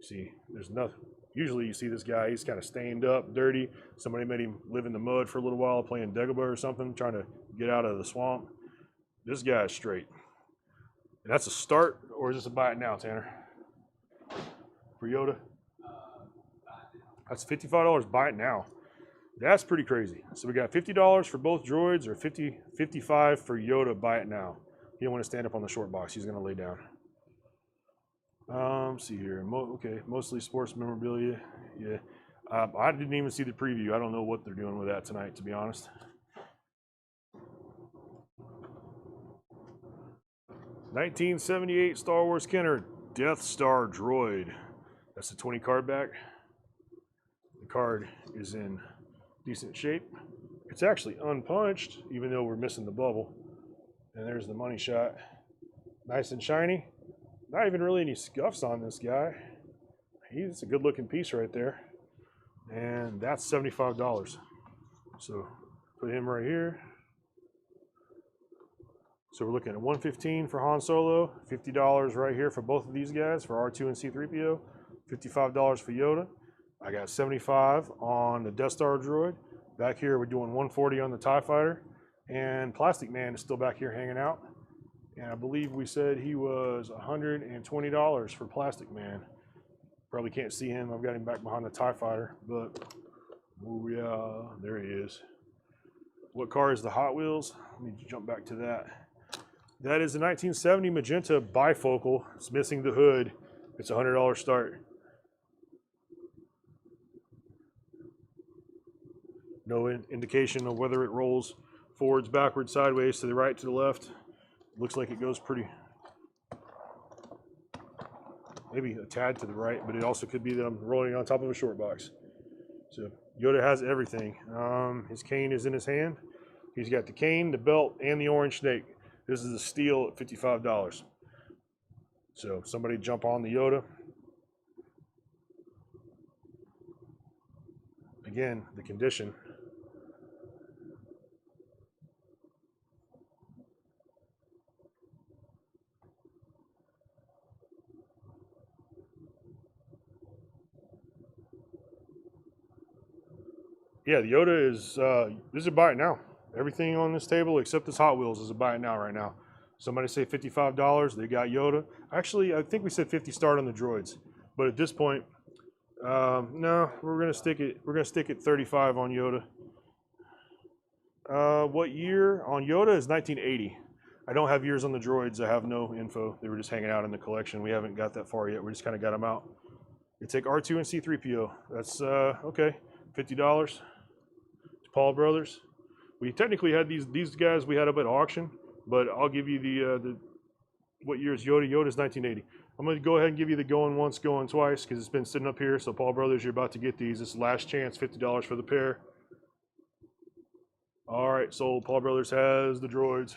See, there's nothing. Usually you see this guy, he's kind of stained up, dirty. Somebody made him live in the mud for a little while playing Dagobah or something, trying to get out of the swamp. This guy is straight. And that's a start, or is this a buy it now, Tanner? For Yoda? That's $55, buy it now. That's pretty crazy. So we got $50 for both droids, or $55 for Yoda, buy it now. He don't want to stand up on the short box, he's gonna lay down. Let's see here, okay, mostly sports memorabilia, yeah. I didn't even see the preview. I don't know what they're doing with that tonight, to be honest. $1978 Star Wars Kenner Death Star droid. That's a 20 card back. The card is in decent shape. It's actually unpunched, even though we're missing the bubble. And there's the money shot. Nice and shiny. Not even really any scuffs on this guy. He's a good looking piece right there. And that's $75. So put him right here. So we're looking at $115 for Han Solo, $50 right here for both of these guys, for R2 and C3PO, $55 for Yoda. I got $75 on the Death Star droid. Back here we're doing $140 on the TIE Fighter. And Plastic Man is still back here hanging out. And I believe we said he was $120 for Plastic Man. Probably can't see him. I've got him back behind the TIE Fighter, but oh yeah, there he is. What car is the Hot Wheels? Let me jump back to that. That is a 1970 magenta bifocal. It's missing the hood. It's a $100 start. No indication of whether it rolls forwards, backwards, sideways, to the right, to the left. Looks like it goes pretty, maybe a tad to the right, but it also could be that I'm rolling on top of a short box. So Yoda has everything. His cane is in his hand. He's got the cane, the belt, and the orange snake. This is a steal at $55. So somebody jump on the Yoda. Again, the condition. Yeah, the Yoda is, this is a buy it now. Everything on this table except this Hot Wheels is a buy it now right now. Somebody say $55, they got Yoda. Actually, I think we said 50 start on the droids. But at this point, no, we're gonna stick at 35 on Yoda. What year on Yoda is 1980. I don't have years on the droids. I have no info. They were just hanging out in the collection. We haven't got that far yet. We just kind of got them out. You take R2 and C3PO. That's okay. $50. Paul Brothers. We technically had these guys we had up at auction, but I'll give you the what year is Yoda? Yoda's 1980. I'm going to go ahead and give you the going once, going twice because it's been sitting up here. So Paul Brothers, you're about to get these. This is last chance, $50 for the pair. All right, sold. Paul Brothers has the droids.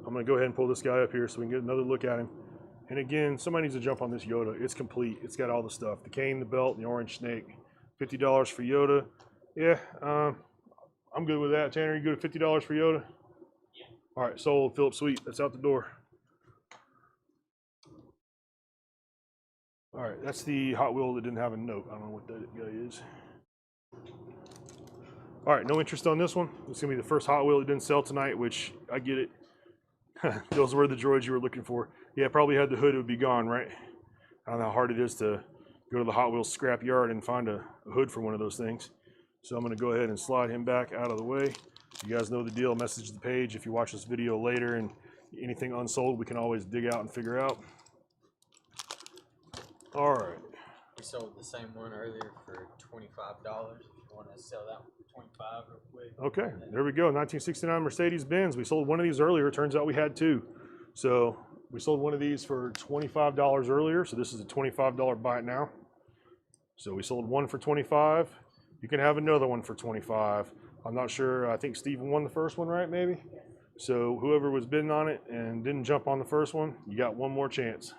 I'm going to go ahead and pull this guy up here so we can get another look at him. And again, somebody needs to jump on this Yoda. It's complete. It's got all the stuff. The cane, the belt, and the orange snake. $50 for Yoda. Yeah, I'm good with that. Tanner, you good at $50 for Yoda? Yeah. All right, sold. Philip Sweet. That's out the door. All right, that's the Hot Wheel that didn't have a note. I don't know what that guy is. All right, no interest on this one. It's going to be the first Hot Wheel that didn't sell tonight, which I get it. Those were the droids you were looking for. Yeah, probably had the hood, it would be gone, right? I don't know how hard it is to go to the Hot Wheels scrap yard and find a hood for one of those things. So I'm going to go ahead and slide him back out of the way. You guys know the deal. Message the page if you watch this video later and anything unsold, we can always dig out and figure out. All right. We sold the same one earlier for $25. If you want to sell that one for $25 real quick. Okay, there we go. 1969 Mercedes-Benz. We sold one of these earlier. Turns out we had two. So we sold one of these for $25 earlier. So this is a $25 buy it now. So we sold one for $25. You can have another one for $25. I'm not sure. I think Steven won the first one, right? Maybe. So whoever was bidding on it and didn't jump on the first one, you got one more chance.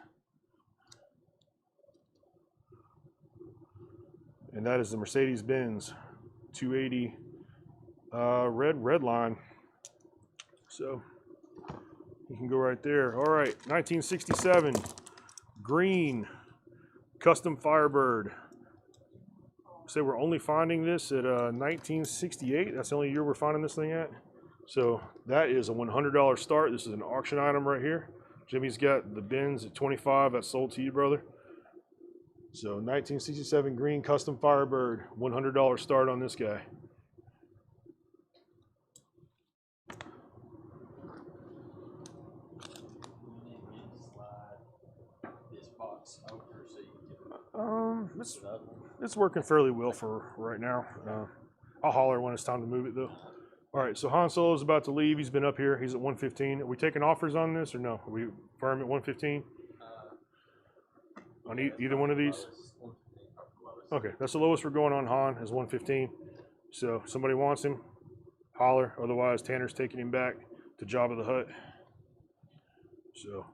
And that is the Mercedes-Benz 280 red line. So you can go right there. All right, 1967 green custom Firebird. Say we're only finding this at 1968. That's the only year we're finding this thing at. So that is a $100 start. This is an auction item right here. Jimmy's got the bins at 25. That's sold to you, brother. So 1967 green custom Firebird, $100 start on this guy. It's working fairly well for right now. I'll holler when it's time to move it though. All right, so Han Solo's about to leave. He's been up here. He's at 115. Are we taking offers on this or no? Are we firm at 115? On either one of these? Okay, that's the lowest we're going on Han is 115. So if somebody wants him, holler. Otherwise, Tanner's taking him back to Jabba the Hutt. So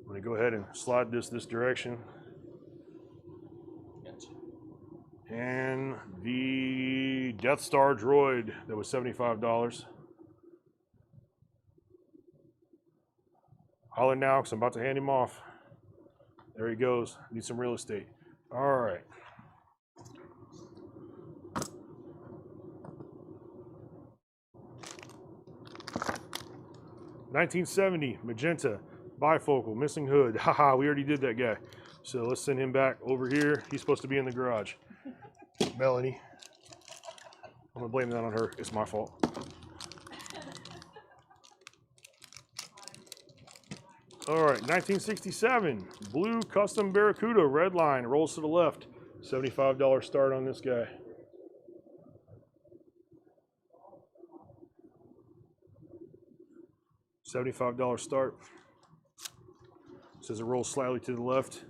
I'm gonna go ahead and slide this direction. And the Death Star droid that was $75. Holler now because I'm about to hand him off. There he goes. Need some real estate. All right. $1970 magenta bifocal missing hood. Haha, we already did that guy. So let's send him back over here. He's supposed to be in the garage. Melanie. I'm gonna blame that on her. It's my fault. All right, 1967 blue custom Barracuda red line rolls to the left. $75 start on this guy. $75 start. Says it rolls slightly to the left.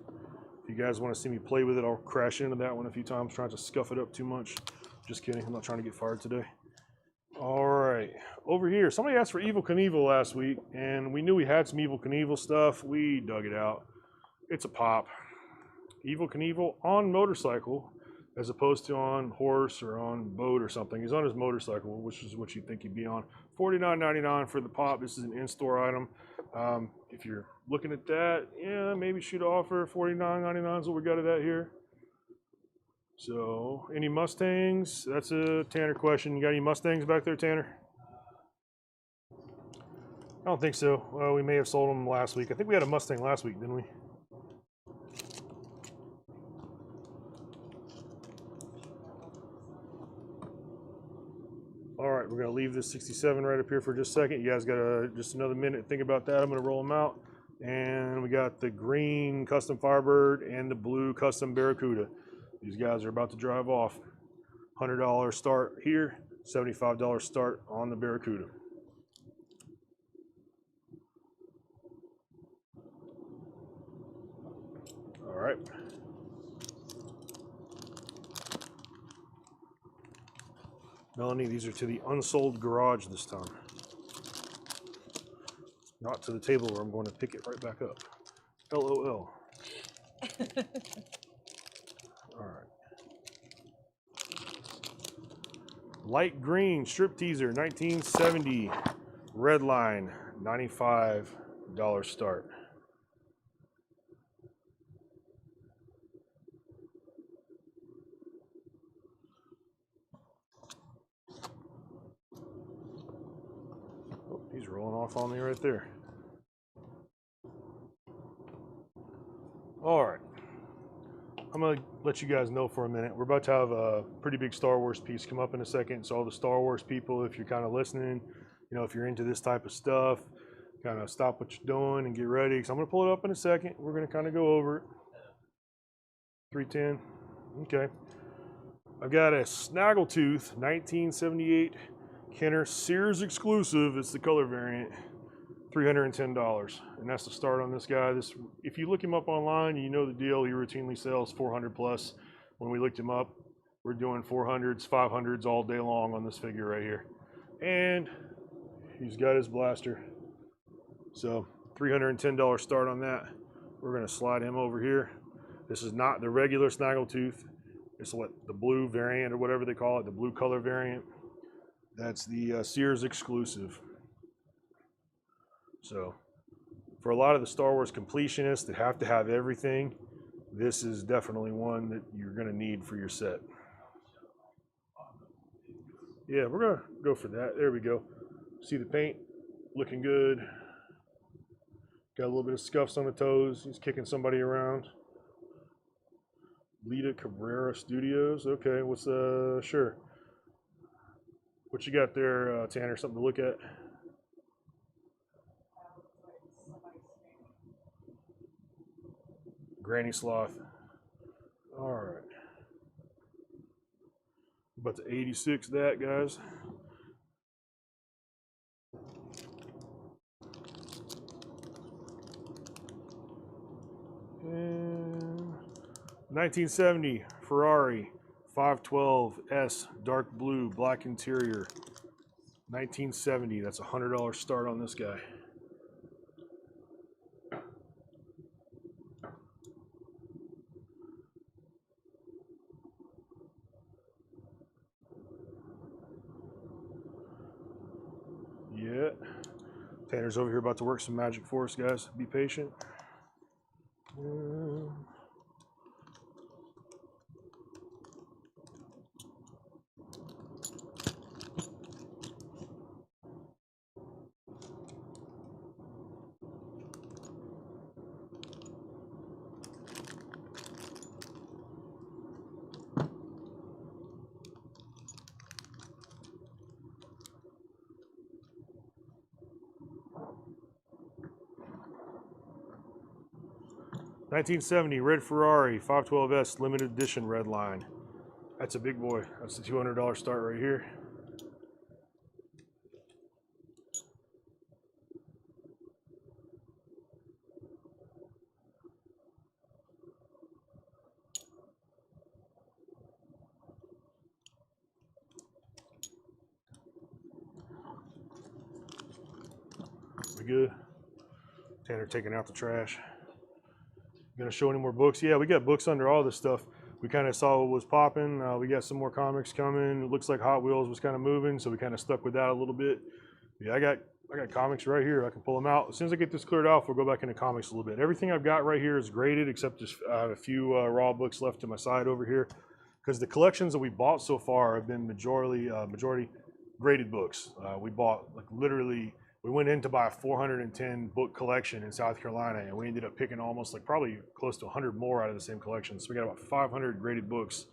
If you guys want to see me play with it, I'll crash into that one a few times, trying to scuff it up too much. Just kidding, I'm not trying to get fired today. All right, over here, somebody asked for Evel Knievel last week, and we knew we had some Evel Knievel stuff. We dug it out. It's a pop. Evel Knievel on motorcycle, as opposed to on horse or on boat or something. He's on his motorcycle, which is what you'd think he'd be on. $49.99 for the pop. This is an in-store item. If you're looking at that, yeah, maybe shoot offer. $49.99 is what we got it at here. So, any Mustangs? That's a Tanner question. You got any Mustangs back there, Tanner? I don't think so. Well, we may have sold them last week. I think we had a Mustang last week, didn't we? All right, we're gonna leave this 67 right up here for just a second. You guys got just another minute to think about that. I'm gonna roll them out. And we got the green custom Firebird and the blue custom Barracuda. These guys are about to drive off. $100 start here, $75 start on the Barracuda. All right. Melanie, these are to the unsold garage this time. Not to the table where I'm going to pick it right back up. LOL. All right. Light green strip teaser, 1970. Red line, $95 start. Oh, he's rolling off on me right there. All right. I'm going to let you guys know for a minute. We're about to have a pretty big Star Wars piece come up in a second. So all the Star Wars people, if you're kind of listening, you know, if you're into this type of stuff, kind of stop what you're doing and get ready. So I'm going to pull it up in a second. We're going to kind of go over it. 310. Okay. I've got a Snaggletooth 1978 Kenner Sears exclusive. It's the color variant. $310, and that's the start on this guy. This, if you look him up online, you know the deal. He routinely sells 400 plus. When we looked him up, we're doing 400s, 500s all day long on this figure right here. And he's got his blaster. So $310 start on that. We're going to slide him over here. This is not the regular Snaggletooth. It's what the blue variant or whatever they call it, the blue color variant. That's the Sears exclusive. So for a lot of the Star Wars completionists that have to have everything, this is definitely one that you're going to need for your set. Yeah, we're going to go for that. There we go. See the paint looking good. Got a little bit of scuffs on the toes. He's kicking somebody around. Lita Cabrera Studios. Okay, what's sure. What you got there, Tanner? Something to look at? Granny Sloth. All right. About to 86 that, guys. And 1970 Ferrari 512S dark blue black interior. 1970. That's $100 start on this guy. Yeah. Tanner's over here about to work some magic for us, guys. Be patient. 1970 red Ferrari 512S limited edition red line. That's a big boy. That's the $200 start right here. We good? Tanner taking out the trash. Gonna show any more books? Yeah, we got books under all this stuff. We kind of saw what was popping. We got some more comics coming. It looks like Hot Wheels was kind of moving, so we kind of stuck with that a little bit. Yeah, I got I got comics right here. I can pull them out. As soon as I get this cleared off, we'll go back into comics a little bit. Everything I've got right here is graded, except just I have a few raw books left to my side over here. Because the collections that we bought so far have been majority graded books. We bought, like, literally, we went in to buy a 410 book collection in South Carolina, and we ended up picking almost, like, probably close to 100 more out of the same collection. So we got about 500 graded books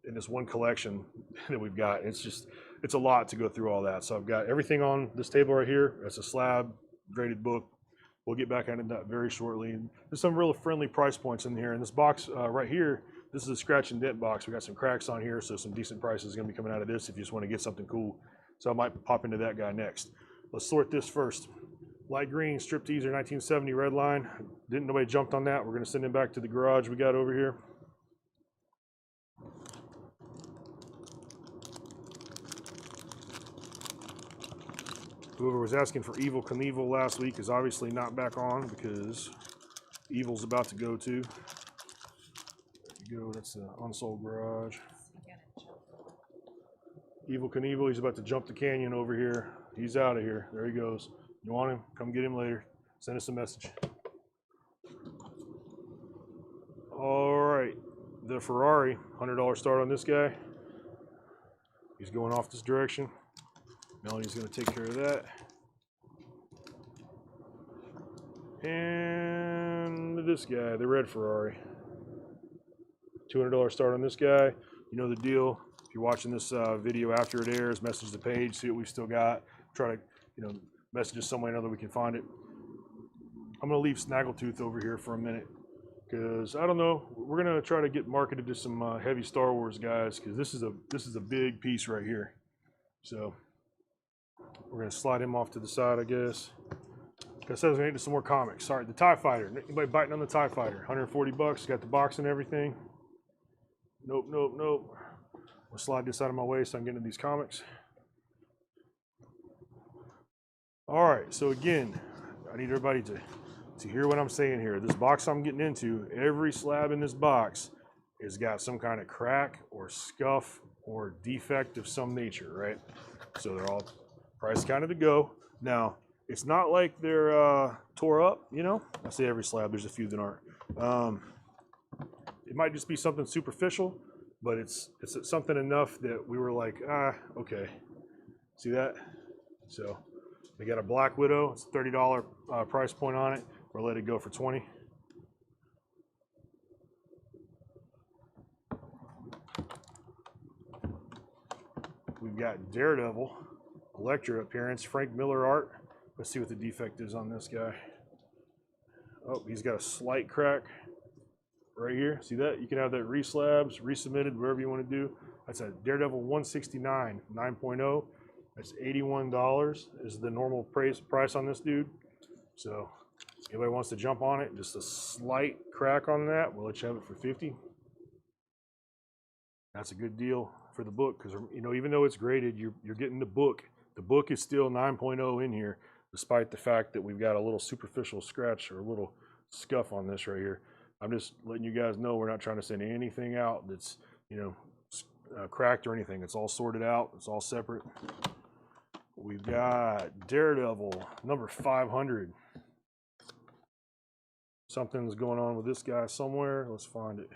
in this one collection that we've got. It's a lot to go through all that. So I've got everything on this table right here. That's a slab graded book. We'll get back into that very shortly. And there's some real friendly price points in here. And this box right here, this is a scratch and dent box. We got some cracks on here, so some decent prices are gonna be coming out of this if you just want to get something cool. So I might pop into that guy next. Let's sort this first. Light green, strip teaser, 1970 red line. Didn't nobody jumped on that. We're gonna send him back to the garage we got over here. Whoever was asking for Evil Knievel last week is obviously not back on because Evil's about to go to. There you go, that's the unsold garage. Evil Knievel, he's about to jump the canyon over here. He's out of here. There he goes. You want him? Come get him later. Send us a message. All right, the Ferrari, $100 start on this guy. He's going off this direction. Melanie's going to take care of that. And this guy, the red Ferrari. $200 start on this guy. You know the deal. If you're watching this video after it airs, message the page, see what we've still got. Try to, message us some way or another we can find it. I'm going to leave Snaggletooth over here for a minute because I don't know. We're going to try to get marketed to some heavy Star Wars guys because this is a big piece right here. So we're going to slide him off to the side, I guess. Like I said, I was going to get some more comics. Sorry, the TIE Fighter. Anybody biting on the TIE Fighter? $140. Got the box and everything. Nope, nope, nope. We'll slide this out of my way so I can get into these comics. All right, so again, I need everybody to hear what I'm saying here. This box I'm getting into, every slab in this box has got some kind of crack or scuff or defect of some nature, right? So they're all priced kind of to go. Now, it's not like they're tore up, I say every slab, there's a few that aren't. It might just be something superficial, but it's something enough that we were like, okay. See that? So we got a Black Widow. It's a $30 price point on it. We'll let it go for $20. We've got Daredevil, Electra appearance, Frank Miller art. Let's see what the defect is on this guy. Oh, he's got a slight crack right here. See that? You can have that reslabs, resubmitted, whatever you want to do. That's a Daredevil 169 9.0. That's $81 is the normal price on this dude. So anybody wants to jump on it, just a slight crack on that, we'll let you have it for $50. That's a good deal for the book because even though it's graded, you're getting the book. The book is still 9.0 in here, despite the fact that we've got a little superficial scratch or a little scuff on this right here. I'm just letting you guys know we're not trying to send anything out that's cracked or anything. It's all sorted out. It's all separate. We've got Daredevil number 500. Something's going on with this guy somewhere. Let's find it.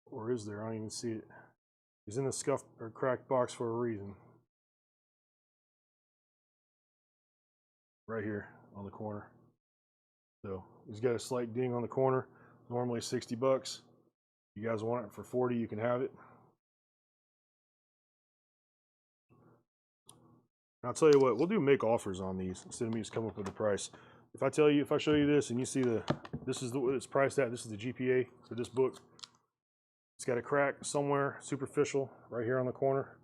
Or is there? I don't even see it. He's in the scuffed or cracked box for a reason. Right here on the corner. So he's got a slight ding on the corner. Normally $60. You guys want it for $40, you can have it. I'll tell you what, we'll do make offers on these instead of me just coming up with a price. If I show you this and you see this is what it's priced at, this is the GPA for this book. It's got a crack somewhere, superficial, right here on the corner.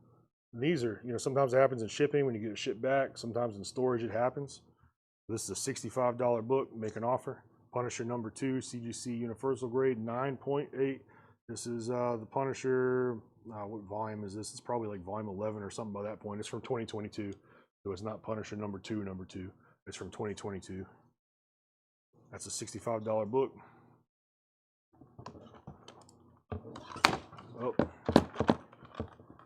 And these are, sometimes it happens in shipping when you get it shipped back. Sometimes in storage it happens. This is a $65 book, make an offer. Punisher number 2, CGC Universal Grade 9.8. This is the Punisher, what volume is this? It's probably like volume 11 or something by that point. It's from 2022. So it's not Punisher number 2. It's from 2022. That's a $65 book. Oh,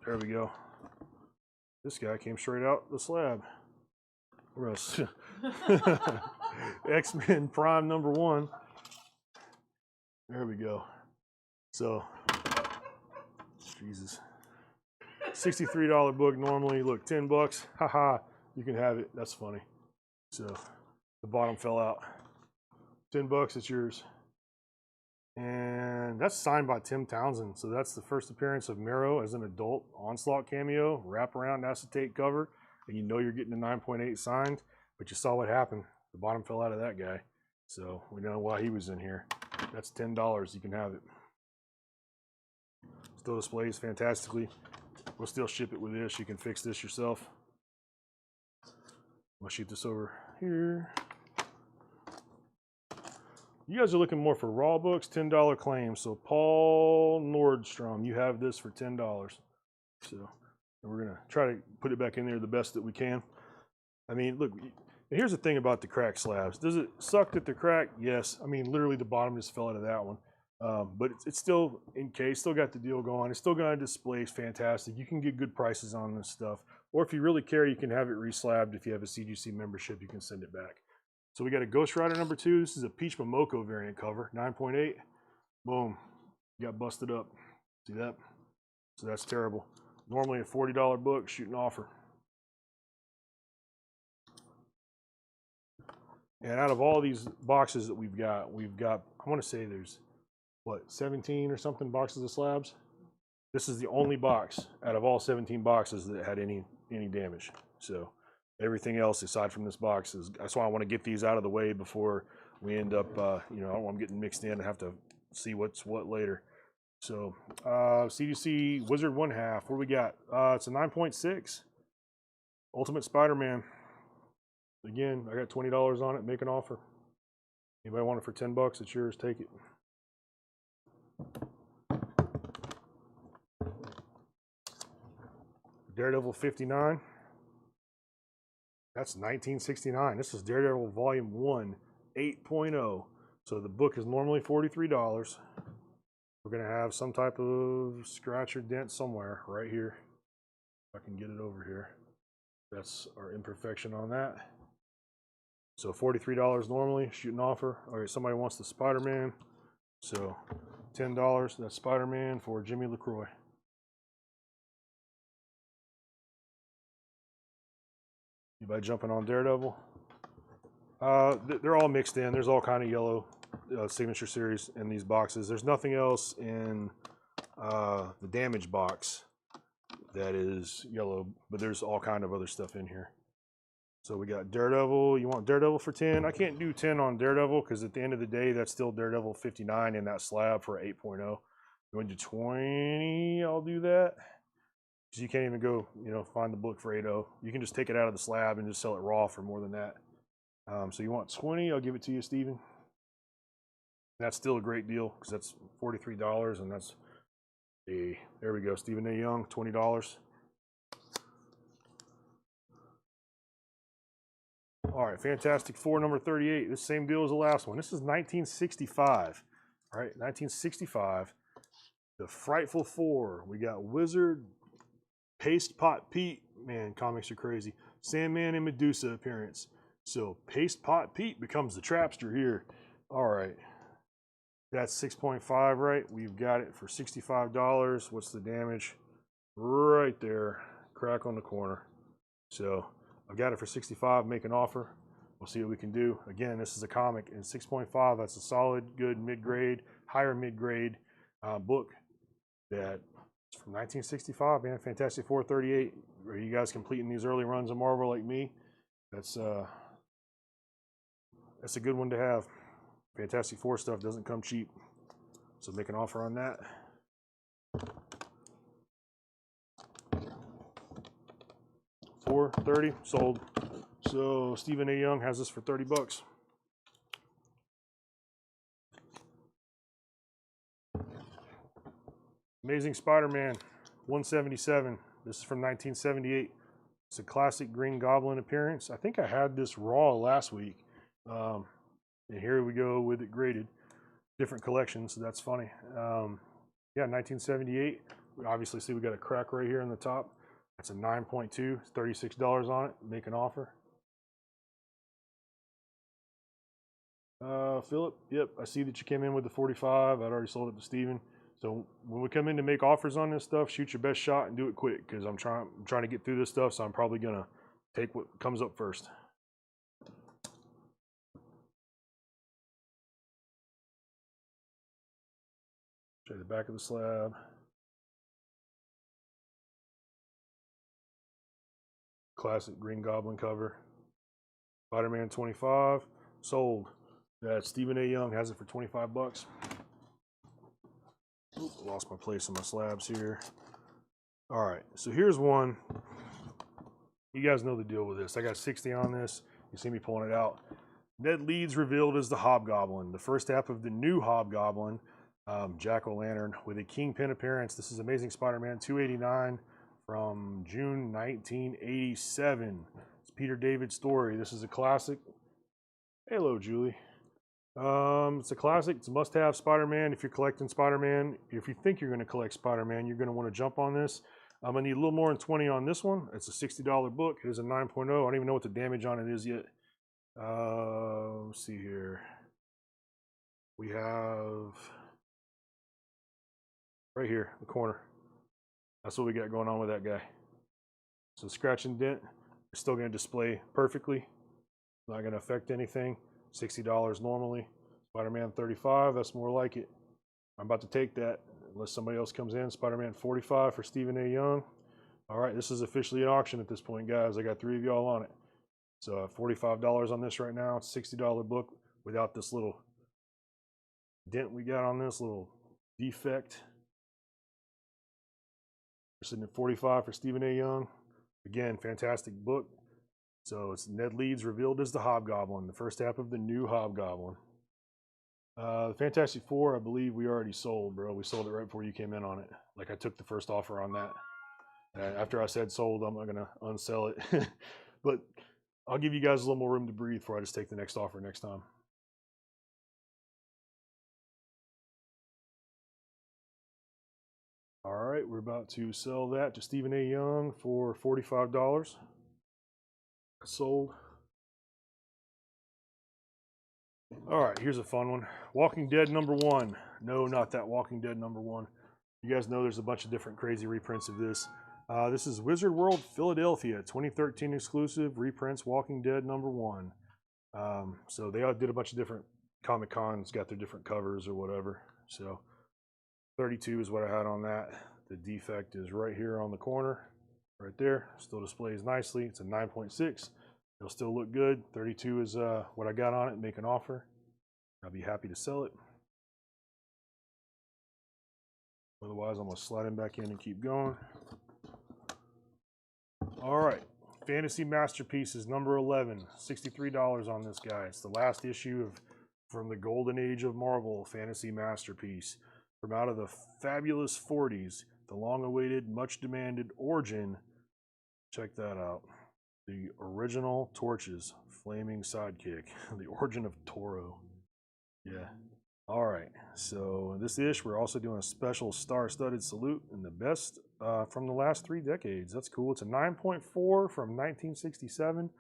there we go. This guy came straight out the slab. Russ. X-Men Prime #1. There we go. So, Jesus. $63 book normally. Look, $10. Haha, you can have it. That's funny. So, the bottom fell out. $10, it's yours. And that's signed by Tim Townsend. So that's the first appearance of Mero as an adult Onslaught cameo, wraparound acetate cover, and you know you're getting a 9.8 signed, but you saw what happened. The bottom fell out of that guy. So we know why he was in here. That's $10. You can have it. Still displays fantastically. We'll still ship it with this. You can fix this yourself. I'll shoot this over here. You guys are looking more for raw books, $10 claims. So Paul Nordstrom, you have this for $10. So we're gonna try to put it back in there the best that we can. I mean, look, here's the thing about the cracked slabs. Does it suck that they're cracked? Yes. I mean, literally the bottom just fell out of that one. But it's still in case, still got the deal going. It's still gonna display fantastic. You can get good prices on this stuff. Or if you really care, you can have it reslabbed. If you have a CGC membership, you can send it back. So we got a Ghost Rider #2. This is a Peach Momoko variant cover, 9.8. Boom, got busted up. See that? So that's terrible. Normally a $40 book, shooting offer. And out of all these boxes that we've got, I want to say there's, what, 17 or something boxes of slabs? This is the only box out of all 17 boxes that had any damage. So everything else aside from this box is, that's why I want to get these out of the way before we end up, you know, I don't want them getting mixed in and have to see what's what later. So CGC Wizard 1/2, what do we got? It's a 9.6. Ultimate Spider-Man. Again, I got $20 on it, make an offer. Anybody want it for $10? It's yours, take it. Daredevil 59. That's 1969. This is Daredevil Volume 1, 8.0. So the book is normally $43. We're going to have some type of scratch or dent somewhere right here. If I can get it over here. That's our imperfection on that. So $43 normally, shooting offer. All right, somebody wants the Spider-Man. So $10, that's Spider-Man for Jimmy LaCroix. Anybody jumping on Daredevil? They're all mixed in. There's all kind of yellow signature series in these boxes. There's nothing else in the damage box that is yellow, but there's all kind of other stuff in here. So we got Daredevil. You want Daredevil for 10? I can't do 10 on Daredevil because at the end of the day, that's still Daredevil 59 in that slab for 8.0. Going to 20, I'll do that. Because you can't even go, you know, find the book for 8.0. You can just take it out of the slab and just sell it raw for more than that. So you want 20? I'll give it to you, Steven. That's still a great deal because that's $43, and that's a, there we go, Stephen A. Young, $20. All right, Fantastic Four #38. This same deal as the last one. This is 1965. All right, 1965. The Frightful Four. We got Wizard, Paste Pot Pete. Man, comics are crazy. Sandman and Medusa appearance. So Paste Pot Pete becomes the Trapster here. All right. That's 6.5, right? We've got it for $65. What's the damage? Right there. Crack on the corner. So I've got it for $65. Make an offer. We'll see what we can do. Again, this is a comic in 6.5. That's a solid, good mid-grade, higher mid-grade book that's from 1965, man. Fantastic Four 38. Are you guys completing these early runs of Marvel like me? That's a good one to have. Fantastic Four stuff doesn't come cheap. So make an offer on that. $4.30 sold. So Stephen A. Young has this for $30. Amazing Spider-Man 177. This is from 1978. It's a classic Green Goblin appearance. I think I had this raw last week. And here we go with it graded. Different collections, so that's funny. Yeah, 1978. We obviously see we got a crack right here on the top. That's a 9.2, $36 on it. Make an offer. Philip, yep, I see that you came in with the 45. I'd already sold it to Steven. So when we come in to make offers on this stuff, shoot your best shot and do it quick, because I'm trying to get through this stuff, so I'm probably gonna take what comes up first. Show you the back of the slab. Classic Green Goblin cover. Spider-Man 25, sold. That Stephen A. Young has it for 25 bucks. Oop, lost my place on my slabs here. All right, so here's one. You guys know the deal with this. I got 60 on this. You see me pulling it out. Ned Leeds revealed as the Hobgoblin, the first half of the new Hobgoblin, Jack-o'-lantern, with a Kingpin appearance. This is Amazing Spider-Man 289 from June 1987. It's Peter David's story. This is a classic. Hello, Julie. It's a classic. It's a must-have Spider-Man if you're collecting Spider-Man. If you think you're going to collect Spider-Man, you're going to want to jump on this. I'm going to need a little more than 20 on this one. It's a $60 book. It is a 9.0. I don't even know what the damage on it is yet. Let's see here. We have right here, the corner. That's what we got going on with that guy. So scratch and dent. It's still going to display perfectly. Not going to affect anything. $60 normally. Spider-Man 35, that's more like it. I'm about to take that unless somebody else comes in. Spider-Man 45 for Stephen A. Young. All right, this is officially an auction at this point, guys. I got 3 of y'all on it. So $45 on this right now. It's a $60 book without this little dent we got on this, little defect. We're sitting at 45 for Stephen A. Young. Again, fantastic book. So it's Ned Leeds revealed as the Hobgoblin, the first half of the new Hobgoblin. The Fantastic Four, I believe we already sold, bro. We sold it right before you came in on it. Like, I took the first offer on that. After I said sold, I'm not going to unsell it. But I'll give you guys a little more room to breathe before I just take the next offer next time. All right, we're about to sell that to Stephen A. Young for $45. Sold. All right, here's a fun one. Walking Dead #1. No, not that Walking Dead #1. You guys know there's a bunch of different crazy reprints of this. This is Wizard World Philadelphia, 2013 exclusive reprints Walking Dead #1. So they all did a bunch of different Comic Cons, got their different covers or whatever. So 32 is what I had on that. The defect is right here on the corner, right there. Still displays nicely. It's a 9.6. It'll still look good. 32 is what I got on it. Make an offer. I'll be happy to sell it. Otherwise, I'm going to slide him back in and keep going. All right. Fantasy Masterpieces #11. $63 on this guy. It's the last issue from the golden age of Marvel, Fantasy Masterpiece. From out of the fabulous 40s, the long-awaited, much-demanded Origin. Check that out. The original Torches, Flaming Sidekick. The Origin of Toro. Yeah. All right. So this ish, we're also doing a special star-studded salute and the best from the last 3 decades. That's cool. It's a 9.4 from 1967.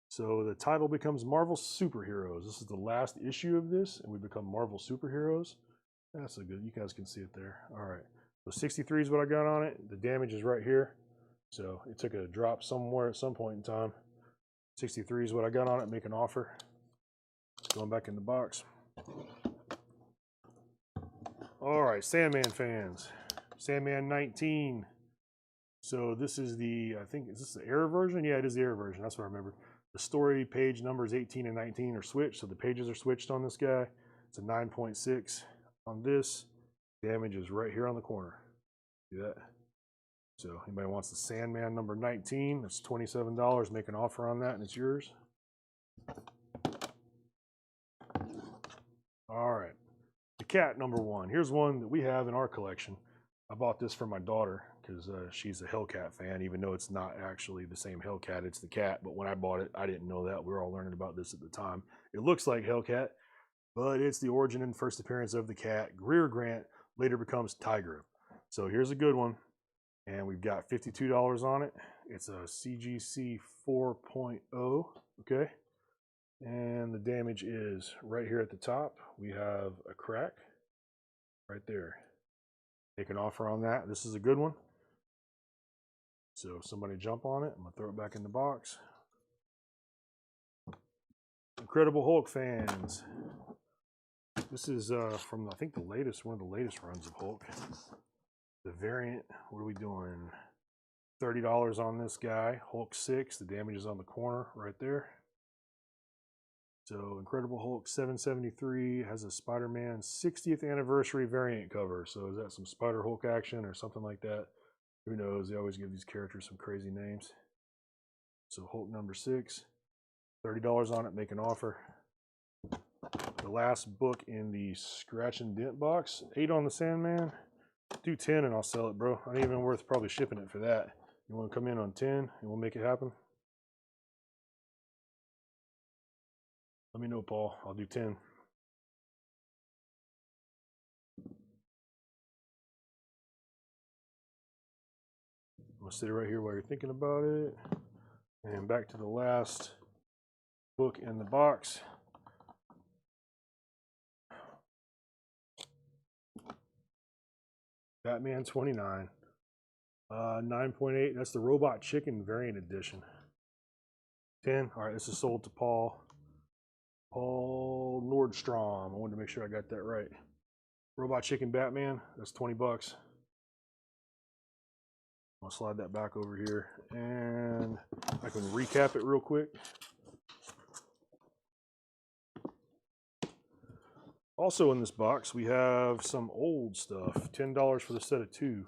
So the title becomes Marvel Superheroes. This is the last issue of this, and we become Marvel Superheroes. That's so good. You guys can see it there. All right. So 63 is what I got on it. The damage is right here. So it took a drop somewhere at some point in time. 63 is what I got on it. Make an offer. It's going back in the box. All right, Sandman fans. Sandman 19. So this is the, I think, is this the error version? Yeah, it is the error version. That's what I remember. The story page numbers 18 and 19 are switched. So the pages are switched on this guy. It's a 9.6 on this. Damage is right here on the corner. See that? So anybody wants the Sandman number 19, that's $27. Make an offer on that and it's yours. All right. The Cat #1. Here's one that we have in our collection. I bought this for my daughter because she's a Hellcat fan, even though it's not actually the same Hellcat, it's the cat. But when I bought it, I didn't know that. We were all learning about this at the time. It looks like Hellcat, but it's the origin and first appearance of the cat. Greer Grant later becomes Tiger. So here's a good one. And we've got $52 on it. It's a CGC 4.0, okay? And the damage is right here at the top. We have a crack right there. Take an offer on that. This is a good one. So if somebody jump on it, I'm gonna throw it back in the box. Incredible Hulk fans. This is from, I think, one of the latest runs of Hulk. The variant, what are we doing? $30 on this guy, Hulk 6. The damage is on the corner right there. So Incredible Hulk 773 has a Spider-Man 60th anniversary variant cover. So is that some Spider Hulk action or something like that? Who knows? They always give these characters some crazy names. So Hulk number 6, $30 on it, make an offer. The last book in the scratch and dent box, 8 on the Sandman. Do 10 and I'll sell it, bro. I ain't even worth probably shipping it for that. You want to come in on 10 and we'll make it happen? Let me know, Paul. I'll do 10. I'm gonna sit it right here while you're thinking about it. And back to the last book in the box. Batman 29. 9.8. That's the Robot Chicken variant edition. 10. All right, this is sold to Paul. Paul Nordstrom. I wanted to make sure I got that right. Robot Chicken Batman. That's 20 bucks. I'll slide that back over here and I can recap it real quick. Also in this box, we have some old stuff. $10 for the set of 2.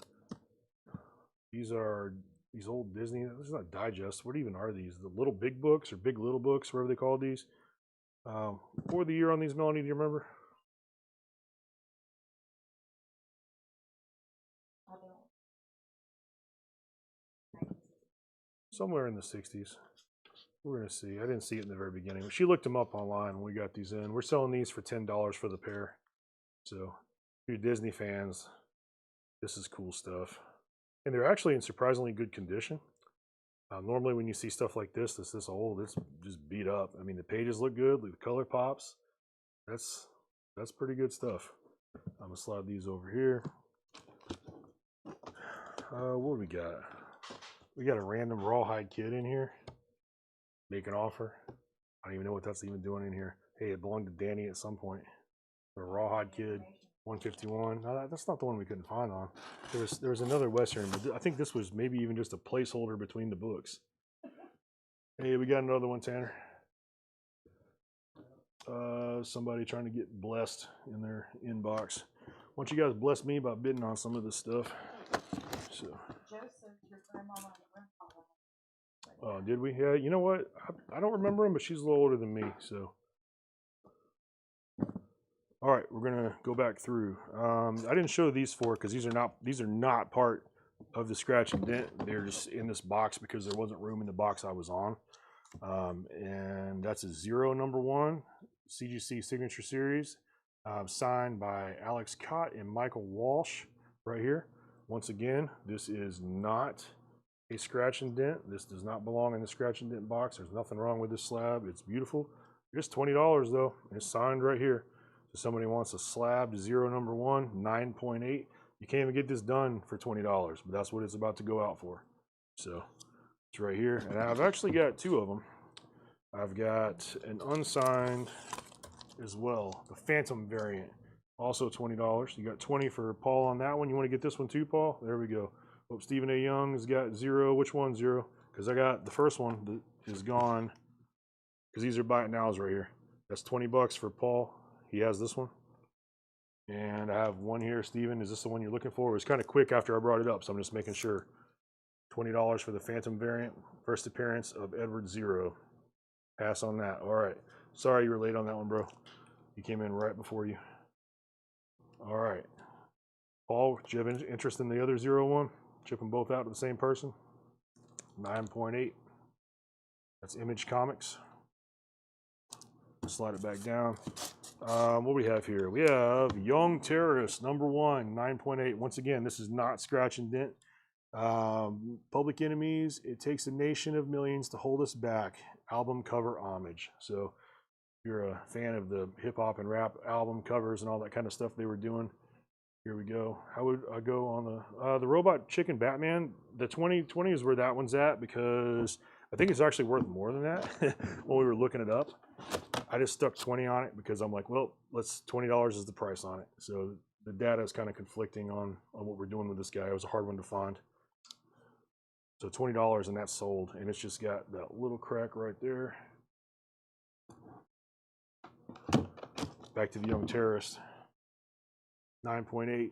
These are these old Disney, this is not digest. What even are these? The little big books or big little books, whatever they call these. For the year on these, Melanie, do you remember? Somewhere in the 60s. We're going to see. I didn't see it in the very beginning. She looked them up online when we got these in. We're selling these for $10 for the pair. So, if you're Disney fans, this is cool stuff. And they're actually in surprisingly good condition. Normally when you see stuff like this, that's this old, it's just beat up. I mean, the pages look good, the color pops. That's pretty good stuff. I'm going to slide these over here. What do we got? We got a random Rawhide Kid in here. Make an offer. I don't even know what that's even doing in here. Hey, it belonged to Danny at some point. The Rawhide Kid, 151. No, that's not the one we couldn't find on. There was another Western, but I think this was maybe even just a placeholder between the books. Hey, we got another one, Tanner. Somebody trying to get blessed in their inbox. Why don't you guys bless me by bidding on some of this stuff? So. Joseph, your grandmama and grandfather. Oh, did we? Yeah, you know what? I don't remember him, but she's a little older than me, so. All right, we're gonna go back through. I didn't show these 4 because these are not part of the scratch and dent. They're just in this box because there wasn't room in the box I was on. And that's a 0 number 1 CGC Signature Series, signed by Alex Cott and Michael Walsh right here. Once again, this is not a scratch and dent. This does not belong in the scratch and dent box. There's nothing wrong with this slab. It's beautiful. Just $20 though. It's signed right here. So somebody wants a slab 0 number 1, 9.8. You can't even get this done for $20, but that's what it's about to go out for. So it's right here. And I've actually got 2 of them. I've got an unsigned as well, the Phantom variant, also $20. You got 20 for Paul on that one. You want to get this one too, Paul? There we go. Hope Stephen A. Young has got 0. Which one 0? Because I got the first one that is gone. Because these are buy it nows right here. That's 20 bucks for Paul. He has this one. And I have one here, Stephen. Is this the one you're looking for? It was kind of quick after I brought it up, so I'm just making sure. $20 for the Phantom variant. First appearance of Edward 0. Pass on that. All right. Sorry you were late on that one, bro. You came in right before you. All right. Paul, do you have interest in the other 0 one? Ship them both out to the same person. 9.8. That's Image Comics. Slide it back down. What do we have here? We have Young Terrorist number 1, 9.8. Once again, this is not scratch and dent. Public Enemies, It Takes a Nation of Millions to Hold Us Back, album cover homage. So if you're a fan of the hip hop and rap album covers and all that kind of stuff they were doing, here we go. How would I go on the Robot Chicken Batman? The 2020 is where that one's at, because I think it's actually worth more than that when we were looking it up. I just stuck 20 on it because I'm like, well, $20 is the price on it. So the data is kind of conflicting on what we're doing with this guy. It was a hard one to find. So $20 and that's sold, and it's just got that little crack right there. Back to the Young Terrorist. 9.8.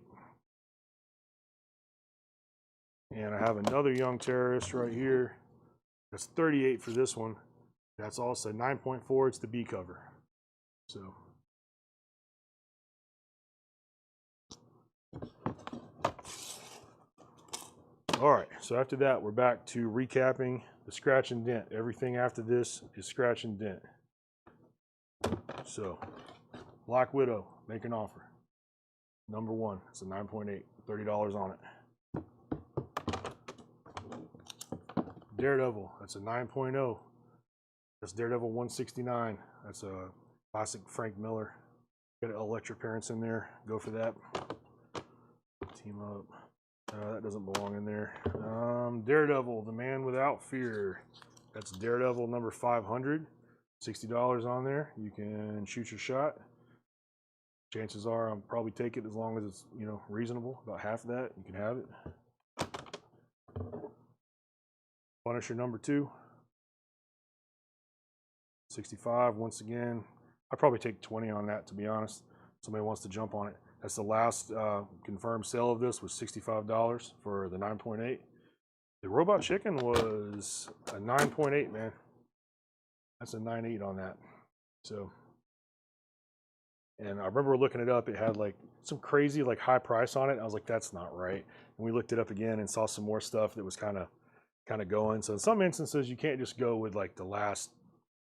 And I have another Young Terrorist right here. That's 38 for this one. That's also 9.4. It's the B cover. So all right, so after that, we're back to recapping the scratch and dent. Everything after this is scratch and dent. So Black Widow, make an offer. Number 1, it's a 9.8, $30 on it. Daredevil, that's a 9.0. That's Daredevil 169. That's a classic Frank Miller. Got an Electra appearance in there. Go for that. Team up. That doesn't belong in there. Daredevil, The Man Without Fear. That's Daredevil number 500. $60 on there. You can shoot your shot. Chances are I'll probably take it as long as it's, you know, reasonable. About half of that, you can have it. Punisher number 2. 65. Once again, I'd probably take 20 on that, to be honest. Somebody wants to jump on it. That's the last confirmed sale of this, was $65 for the 9.8. The Robot Chicken was a 9.8, man. That's a 9.8 on that. So, and I remember looking it up. It had like some crazy like high price on it. I was like, that's not right. And we looked it up again and saw some more stuff that was kind of going. So in some instances, you can't just go with like the last,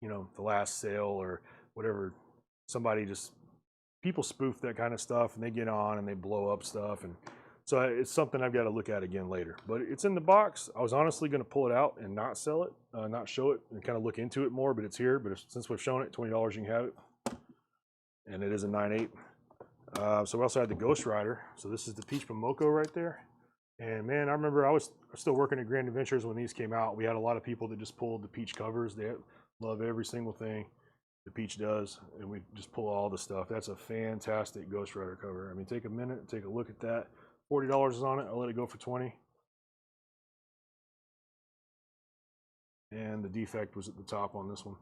you know, the last sale or whatever. Somebody just, people spoof that kind of stuff and they get on and they blow up stuff. And so it's something I've got to look at again later. But it's in the box. I was honestly going to pull it out and not sell it, not show it, and kind of look into it more. But it's here. But since we've shown it, $20 you can have it. And it is a 9.8. So we also had the Ghost Rider. So this is the Peach Momoko right there. And man, I remember I was still working at Grand Adventures when these came out. We had a lot of people that just pulled the Peach covers. They love every single thing the Peach does, and we just pull all the stuff. That's a fantastic Ghost Rider cover. I mean, take a minute, take a look at that. $40 is on it. I'll let it go for 20. And the defect was at the top on this one.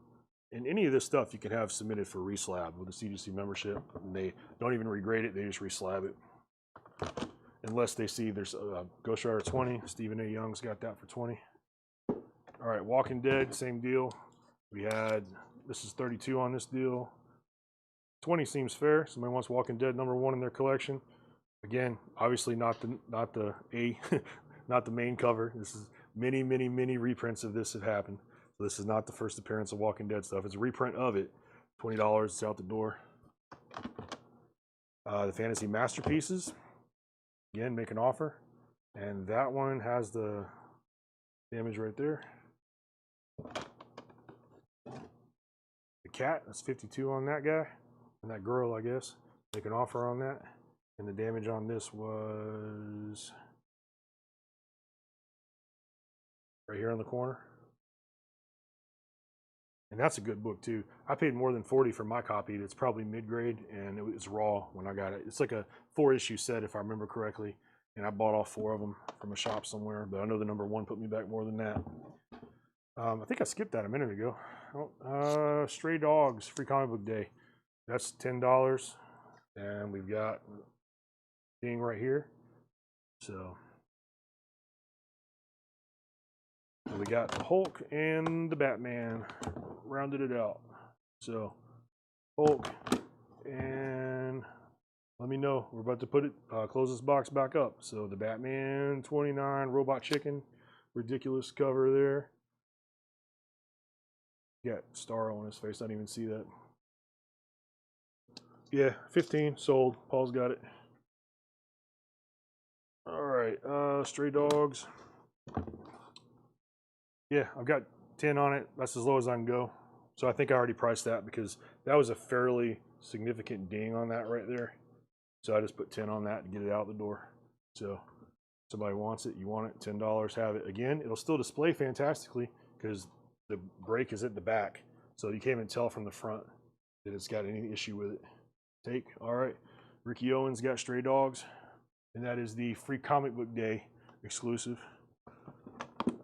And any of this stuff you can have submitted for reslab with a CGC membership. And they don't even regrade it, they just reslab it. Unless they see there's a Ghost Rider 20. Stephen A. Young's got that for 20. All right, Walking Dead, same deal. We had, this is 32 on this deal. 20 seems fair. Somebody wants Walking Dead number 1 in their collection. Again, obviously not the not the main cover. This is many reprints of this have happened. So this is not the first appearance of Walking Dead stuff. It's a reprint of it. $20, it's out the door. The Fantasy Masterpieces. Again, make an offer. And that one has the damage right there. The cat, that's 52 on that guy. And that girl, I guess. Make an offer on that. And the damage on this was right here in the corner. And that's a good book too. I paid more than 40 for my copy. It's probably mid-grade, and it was raw when I got it. It's like a 4-issue set if I remember correctly. And I bought all 4 of them from a shop somewhere, but I know the number 1 put me back more than that. I think I skipped that a minute ago. Oh, Stray Dogs, free comic book day. That's $10. And we've got King right here. So we got the Hulk and the Batman. Rounded it out. So Hulk, and let me know. We're about to put it, close this box back up. So the Batman 29 Robot Chicken, ridiculous cover there. Got star on his face. I didn't even see that. Yeah, 15 sold. Paul's got it. All right, Stray Dogs. Yeah, I've got 10 on it. That's as low as I can go. So I think I already priced that because that was a fairly significant ding on that right there. So I just put 10 on that to get it out the door. So somebody wants it, you want it, $10, have it. Again, it'll still display fantastically because the brake is at the back. So you can't even tell from the front that it's got any issue with it. Take, all right. Ricky Owens got Stray Dogs, and that is the free comic book day exclusive.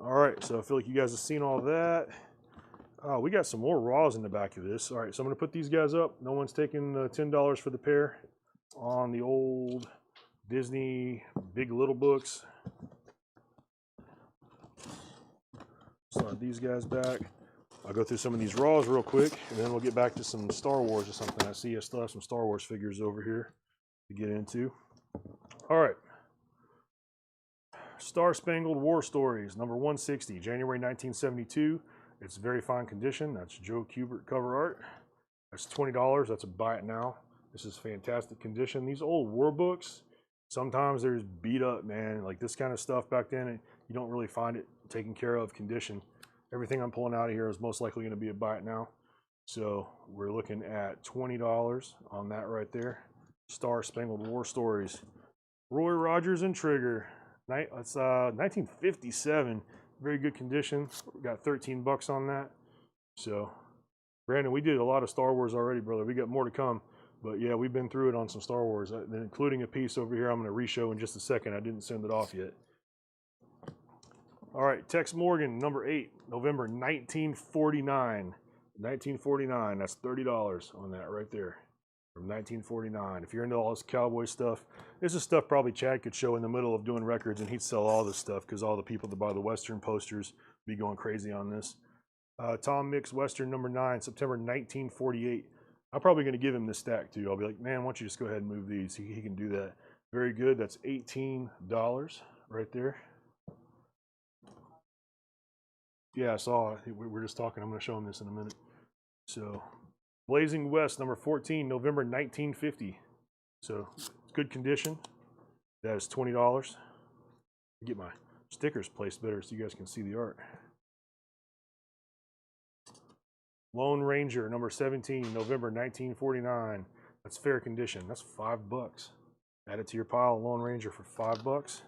All right, so I feel like you guys have seen all that. We got some more raws in the back of this. All right, so I'm gonna put these guys up. No one's taking $10 for the pair on the old Disney Big Little books. Slide these guys back. I'll go through some of these raws real quick, and then we'll get back to some Star Wars or something. I see I still have some Star Wars figures over here to get into. All right. Star Spangled War Stories, number 160, January 1972. It's very fine condition. That's Joe Kubert cover art. That's $20. That's a buy it now. This is fantastic condition. These old war books, sometimes there's beat up, man. Like this kind of stuff back then, you don't really find it taken care of condition. Everything I'm pulling out of here is most likely going to be a buy it now. So we're looking at $20 on that right there. Star Spangled War Stories. Roy Rogers and Trigger. That's 1957. Very good condition. We got 13 bucks on that. So, Brandon, we did a lot of Star Wars already, brother. We got more to come. But yeah, we've been through it on some Star Wars, including a piece over here I'm going to re-show in just a second. I didn't send it off yet. All right, Tex Morgan, number 8, November 1949. 1949, that's $30 on that right there. From 1949. If you're into all this cowboy stuff, this is stuff probably Chad could show in the middle of doing records, and he'd sell all this stuff because all the people that buy the Western posters be going crazy on this. Tom Mix Western number 9, September 1948. I'm probably going to give him this stack too. I'll be like, man, why don't you just go ahead and move these? He can do that. Very good. That's $18 right there. Yeah, I saw it. We're just talking. I'm going to show him this in a minute. So, Blazing West, number 14, November 1950. So, it's good condition. That is $20. Get my stickers placed better so you guys can see the art. Lone Ranger, number 17, November 1949. That's fair condition. That's $5. Add it to your pile of Lone Ranger for $5.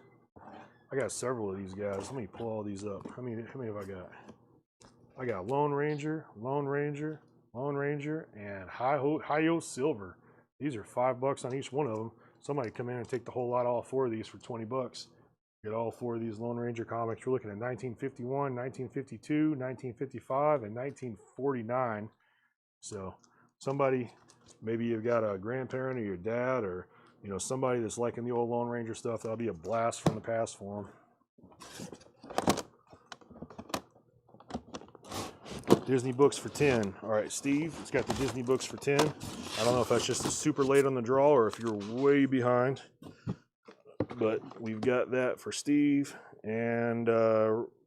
I got several of these guys. Let me pull all these up. How many have I got? I got Lone Ranger, Lone Ranger, Lone Ranger, and Hi-Yo Silver. These are $5 on each one of them. Somebody come in and take the whole lot, all 4 of these for $20. Get all 4 of these Lone Ranger comics. You're looking at 1951, 1952, 1955, and 1949. So somebody, maybe you've got a grandparent or your dad or somebody that's liking the old Lone Ranger stuff, that'll be a blast from the past for them. Disney books for 10. All right, Steve, it's got the Disney books for 10. I don't know if that's just super late on the draw or if you're way behind, but we've got that for Steve. And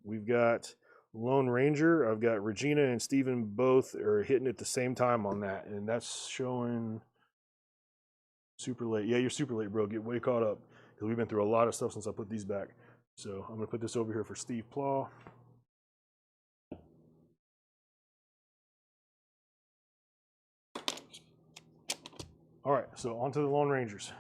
we've got Lone Ranger. I've got Regina and Steven both are hitting at the same time on that. And that's showing super late. Yeah, you're super late, bro. Get way caught up because we've been through a lot of stuff since I put these back. So I'm going to put this over here for Steve Plaw. All right, so on to the Lone Rangers.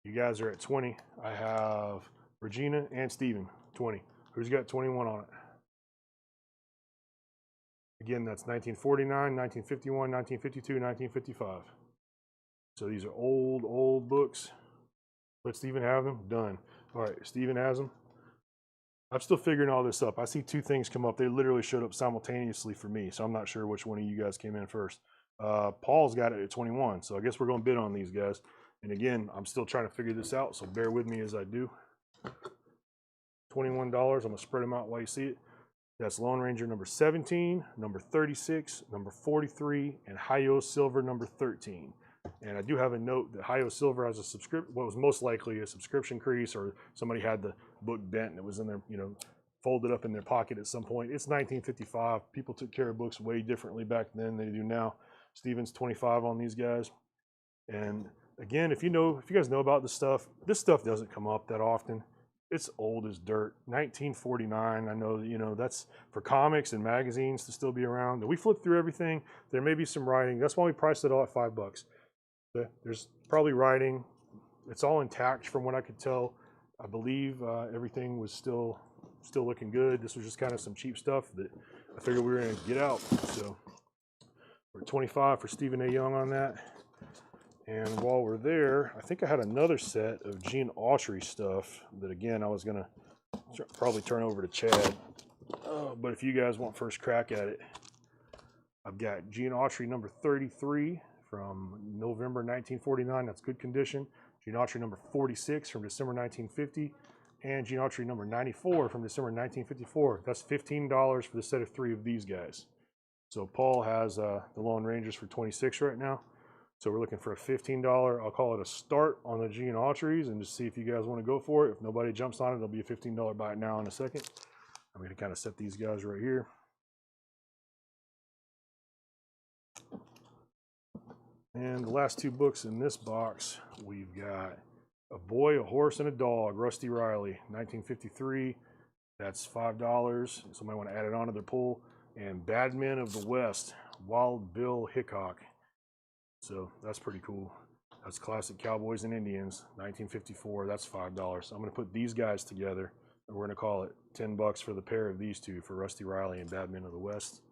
You guys are at 20. I have Regina and Steven, 20. Who's got 21 on it? Again, that's 1949, 1951, 1952, 1955. So these are old books. Let Steven have them. Done. All right, Steven has them. I'm still figuring all this up. I see 2 things come up. They literally showed up simultaneously for me, so I'm not sure which one of you guys came in first. Paul's got it at 21, so I guess we're going to bid on these guys. And again, I'm still trying to figure this out, so bear with me as I do. $21. I'm going to spread them out while you see it. That's Lone Ranger number 17, number 36, number 43, and Hi-Yo Silver number 13. And I do have a note that Hi-Yo Silver has a subscription, what was most likely a subscription crease, or somebody had the book bent and it was in their, folded up in their pocket at some point. It's 1955. People took care of books way differently back then than they do now. Steven's 25 on these guys. And again, if you guys know about this stuff doesn't come up that often. It's old as dirt. 1949. I know, you know, that's for comics and magazines to still be around. We flipped through everything. There may be some writing. That's why we priced it all at $5. There's probably writing. It's all intact from what I could tell. I believe everything was still looking good. This was just kind of some cheap stuff that I figured we were going to get out. So we're at 25 for Stephen A. Young on that. And while we're there, I think I had another set of Gene Autry stuff that, again, I was going to probably turn over to Chad. But if you guys want first crack at it, I've got Gene Autry number 33 from November 1949. That's good condition. Gene Autry number 46 from December 1950. And Gene Autry number 94 from December 1954. That's $15 for the set of 3 of these guys. So Paul has the Lone Rangers for 26 right now. So we're looking for a $15, I'll call it a start on the Gene Autry's, and just see if you guys want to go for it. If nobody jumps on it, it'll be a $15 buy it now in a second. I'm going to kind of set these guys right here. And the last 2 books in this box, we've got A Boy, a Horse, and a Dog, Rusty Riley, 1953. That's $5. Somebody want to add it on to their pull. And Bad Men of the West, Wild Bill Hickok. So that's pretty cool. That's classic Cowboys and Indians, 1954. That's $5. So I'm going to put these guys together, and we're going to call it $10 for the pair of these 2 for Rusty Riley and Bad Men of the West.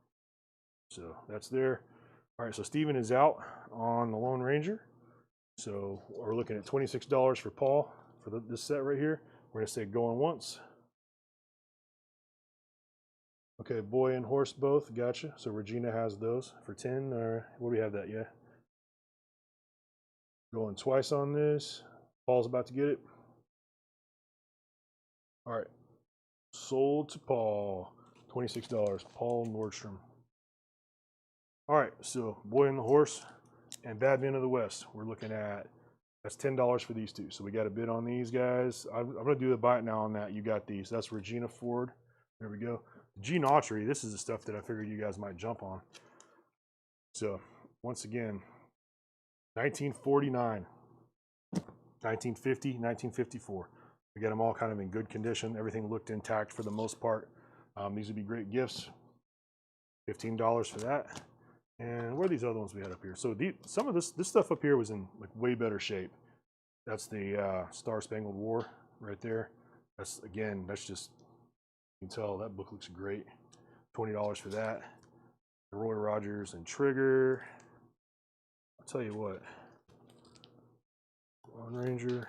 So that's there. All right, so Steven is out on the Lone Ranger. So we're looking at $26 for Paul for this set right here. We're going to say going once. Okay, boy and horse both, gotcha. So Regina has those for 10, or what do we have that, yeah? Going twice on this. Paul's about to get it. All right, sold to Paul, $26, Paul Nordstrom. All right, so Boy and the Horse and Bad Men of the West. We're looking at, that's $10 for these 2. So we got a bid on these guys. I'm going to do the buy it now on that. You got these. That's Regina Ford. There we go. Gene Autry, this is the stuff that I figured you guys might jump on. So once again, 1949, 1950, 1954. We got them all kind of in good condition. Everything looked intact for the most part. These would be great gifts. $15 for that. And where are these other ones we had up here? So some of this stuff up here was in like way better shape. That's the Star Spangled War right there. That's, again, that's just, you can tell that book looks great. $20 for that. The Roy Rogers and Trigger. I'll tell you what. Lone Ranger.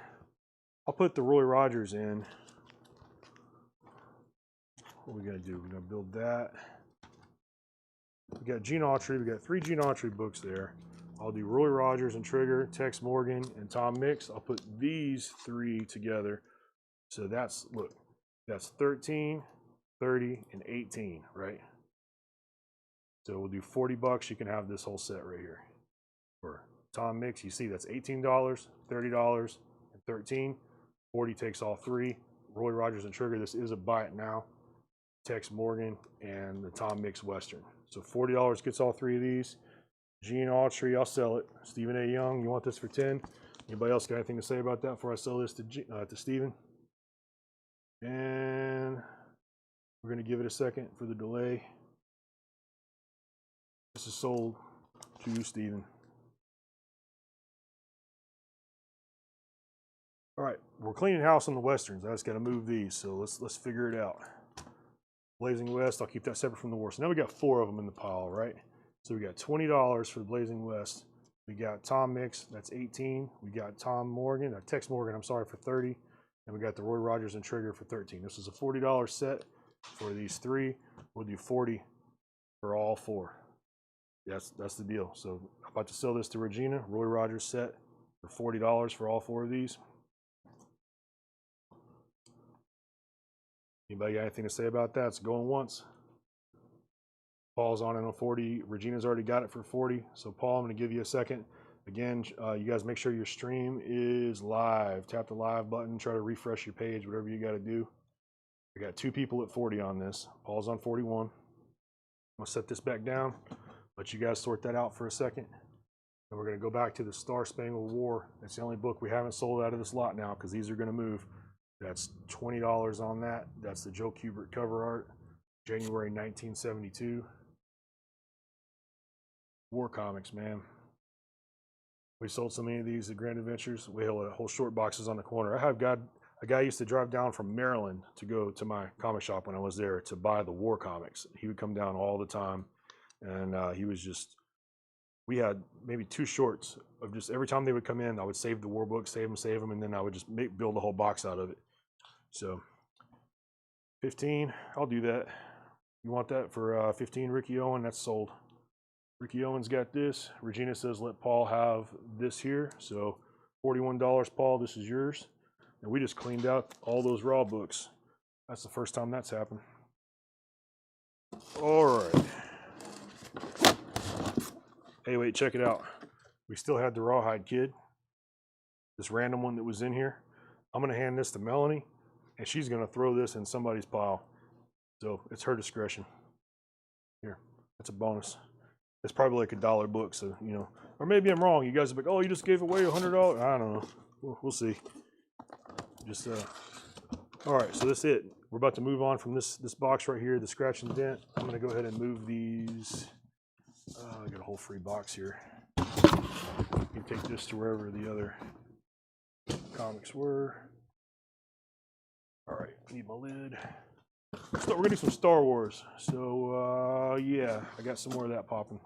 I'll put the Roy Rogers in. What are we going to do? We're going to build that. We got Gene Autry. We got 3 Gene Autry books there. I'll do Roy Rogers and Trigger, Tex Morgan, and Tom Mix. I'll put these 3 together. So that's, look, that's 13, 30, and 18, right? So we'll do $40. You can have this whole set right here. For Tom Mix, you see that's $18, $30, and 13. 40 takes all 3. Roy Rogers and Trigger, this is a buy it now. Tex Morgan and the Tom Mix Western. So $40 gets all 3 of these. Gene Autry, I'll sell it. Stephen A. Young, you want this for 10? Anybody else got anything to say about that before I sell this to Stephen? And we're going to give it a second for the delay. This is sold to Stephen. All right, we're cleaning house on the Westerns. I just got to move these, so let's figure it out. Blazing West, I'll keep that separate from the war. So now we got 4 of them in the pile, right? So we got $20 for the Blazing West. We got Tom Mix, that's 18. We got Tom Morgan, Tex Morgan, I'm sorry, for 30. And we got the Roy Rogers and Trigger for 13. This is a $40 set for these 3. We'll do 40 for all 4. That's the deal. So I'm about to sell this to Regina, Roy Rogers set for $40 for all 4 of these. Anybody got anything to say about that? It's going once. Paul's on it on 40. Regina's already got it for 40. So Paul, I'm going to give you a second. Again, you guys make sure your stream is live. Tap the live button. Try to refresh your page, whatever you got to do. We got 2 people at 40 on this. Paul's on 41. I'm going to set this back down. Let you guys sort that out for a second. And we're going to go back to the Star Spangled War. It's the only book we haven't sold out of this lot now because these are going to move. That's $20 on that. That's the Joe Kubert cover art, January 1972. War comics, man. We sold so many of these at Grand Adventures. We had whole short boxes on the corner. I have got a guy used to drive down from Maryland to go to my comic shop when I was there to buy the war comics. He would come down all the time, and he was just. We had maybe 2 shorts of just every time they would come in, I would save the war book, save them, and then I would just build a whole box out of it. So 15, I'll do that. You want that for 15, Ricky Owen? That's sold. Ricky Owen's got this. Regina says let Paul have this here. So $41, Paul, this is yours. And we just cleaned out all those raw books. That's the first time that's happened. All right. Hey, wait, check it out. We still had the Rawhide Kid. This random one that was in here. I'm going to hand this to Melanie, and she's going to throw this in somebody's pile. So it's her discretion. Here, that's a bonus. It's probably like $1 book, so, you know. Or maybe I'm wrong. You guys are like, oh, you just gave away $100. I don't know. We'll see. Just, all right, so that's it. We're about to move on from this box right here, the scratch and dent. I'm going to go ahead and move these. I got a whole free box here. You can take this to wherever the other comics were. All right, need my lid. So we're gonna do some Star Wars. So yeah, I got some more of that popping.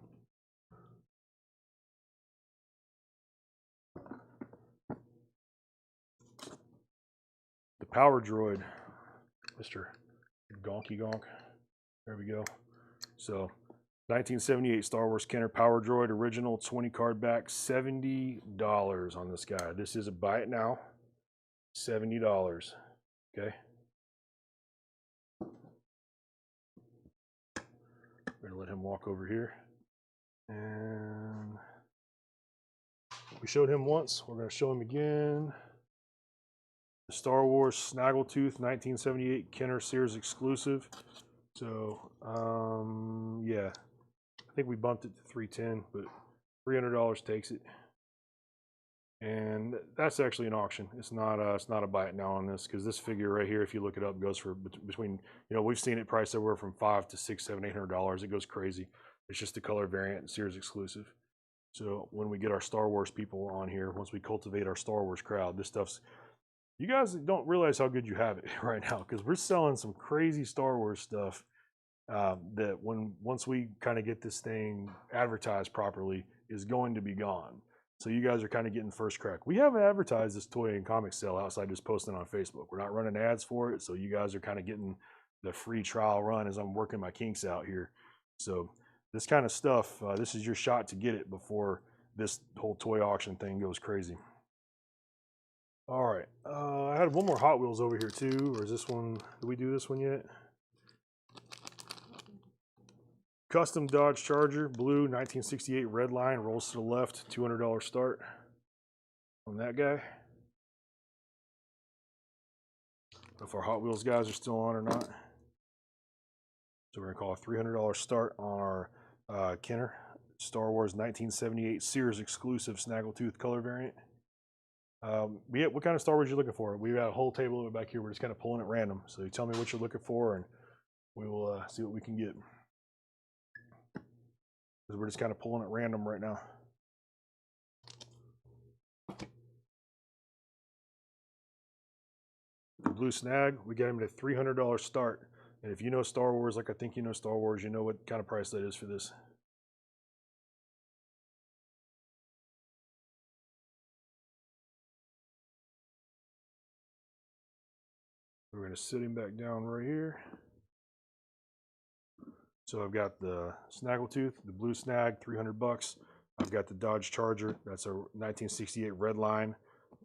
The Power Droid, Mr. Gonky Gonk. There we go. So 1978 Star Wars Kenner Power Droid original 20 card back, $70 on this guy. This is a buy it now, $70. Okay. We're gonna let him walk over here. And we showed him once, we're gonna show him again. The Star Wars Snaggletooth 1978 Kenner Sears exclusive. So yeah, I think we bumped it to $310, but $300 takes it. And that's actually an auction. It's not a buy it now on this, because this figure right here, if you look it up, goes for between, you know, we've seen it priced everywhere from $500 to $600, $700, $800. It goes crazy. It's just a color variant, Sears exclusive. So when we get our Star Wars people on here, once we cultivate our Star Wars crowd, this stuff's, you guys don't realize how good you have it right now, because we're selling some crazy Star Wars stuff that once we kind of get this thing advertised properly is going to be gone. So you guys are kind of getting first crack. We haven't advertised this toy and comic sale outside just posting on Facebook. We're not running ads for it, so you guys are kind of getting the free trial run as I'm working my kinks out here. So this kind of stuff, this is your shot to get it before this whole toy auction thing goes crazy. All right, I had one more Hot Wheels over here too, or is this one, did we do this one yet? Custom Dodge Charger, blue, 1968 red line, rolls to the left, $200 start on that guy. If our Hot Wheels guys are still on or not. So we're gonna call a $300 start on our Kenner Star Wars 1978 Sears exclusive Snaggletooth color variant. What kind of Star Wars are you looking for? We've got a whole table over back here. We're just kind of pulling at random. So you tell me what you're looking for, and we will see what we can get. Because we're just kind of pulling at random right now. The blue snag, we got him at a $300 start. And if you know Star Wars, like I think you know Star Wars, you know what kind of price that is for this. We're going to sit him back down right here. So I've got the Snaggletooth, the blue snag, $300. I've got the Dodge Charger, that's a 1968 red line,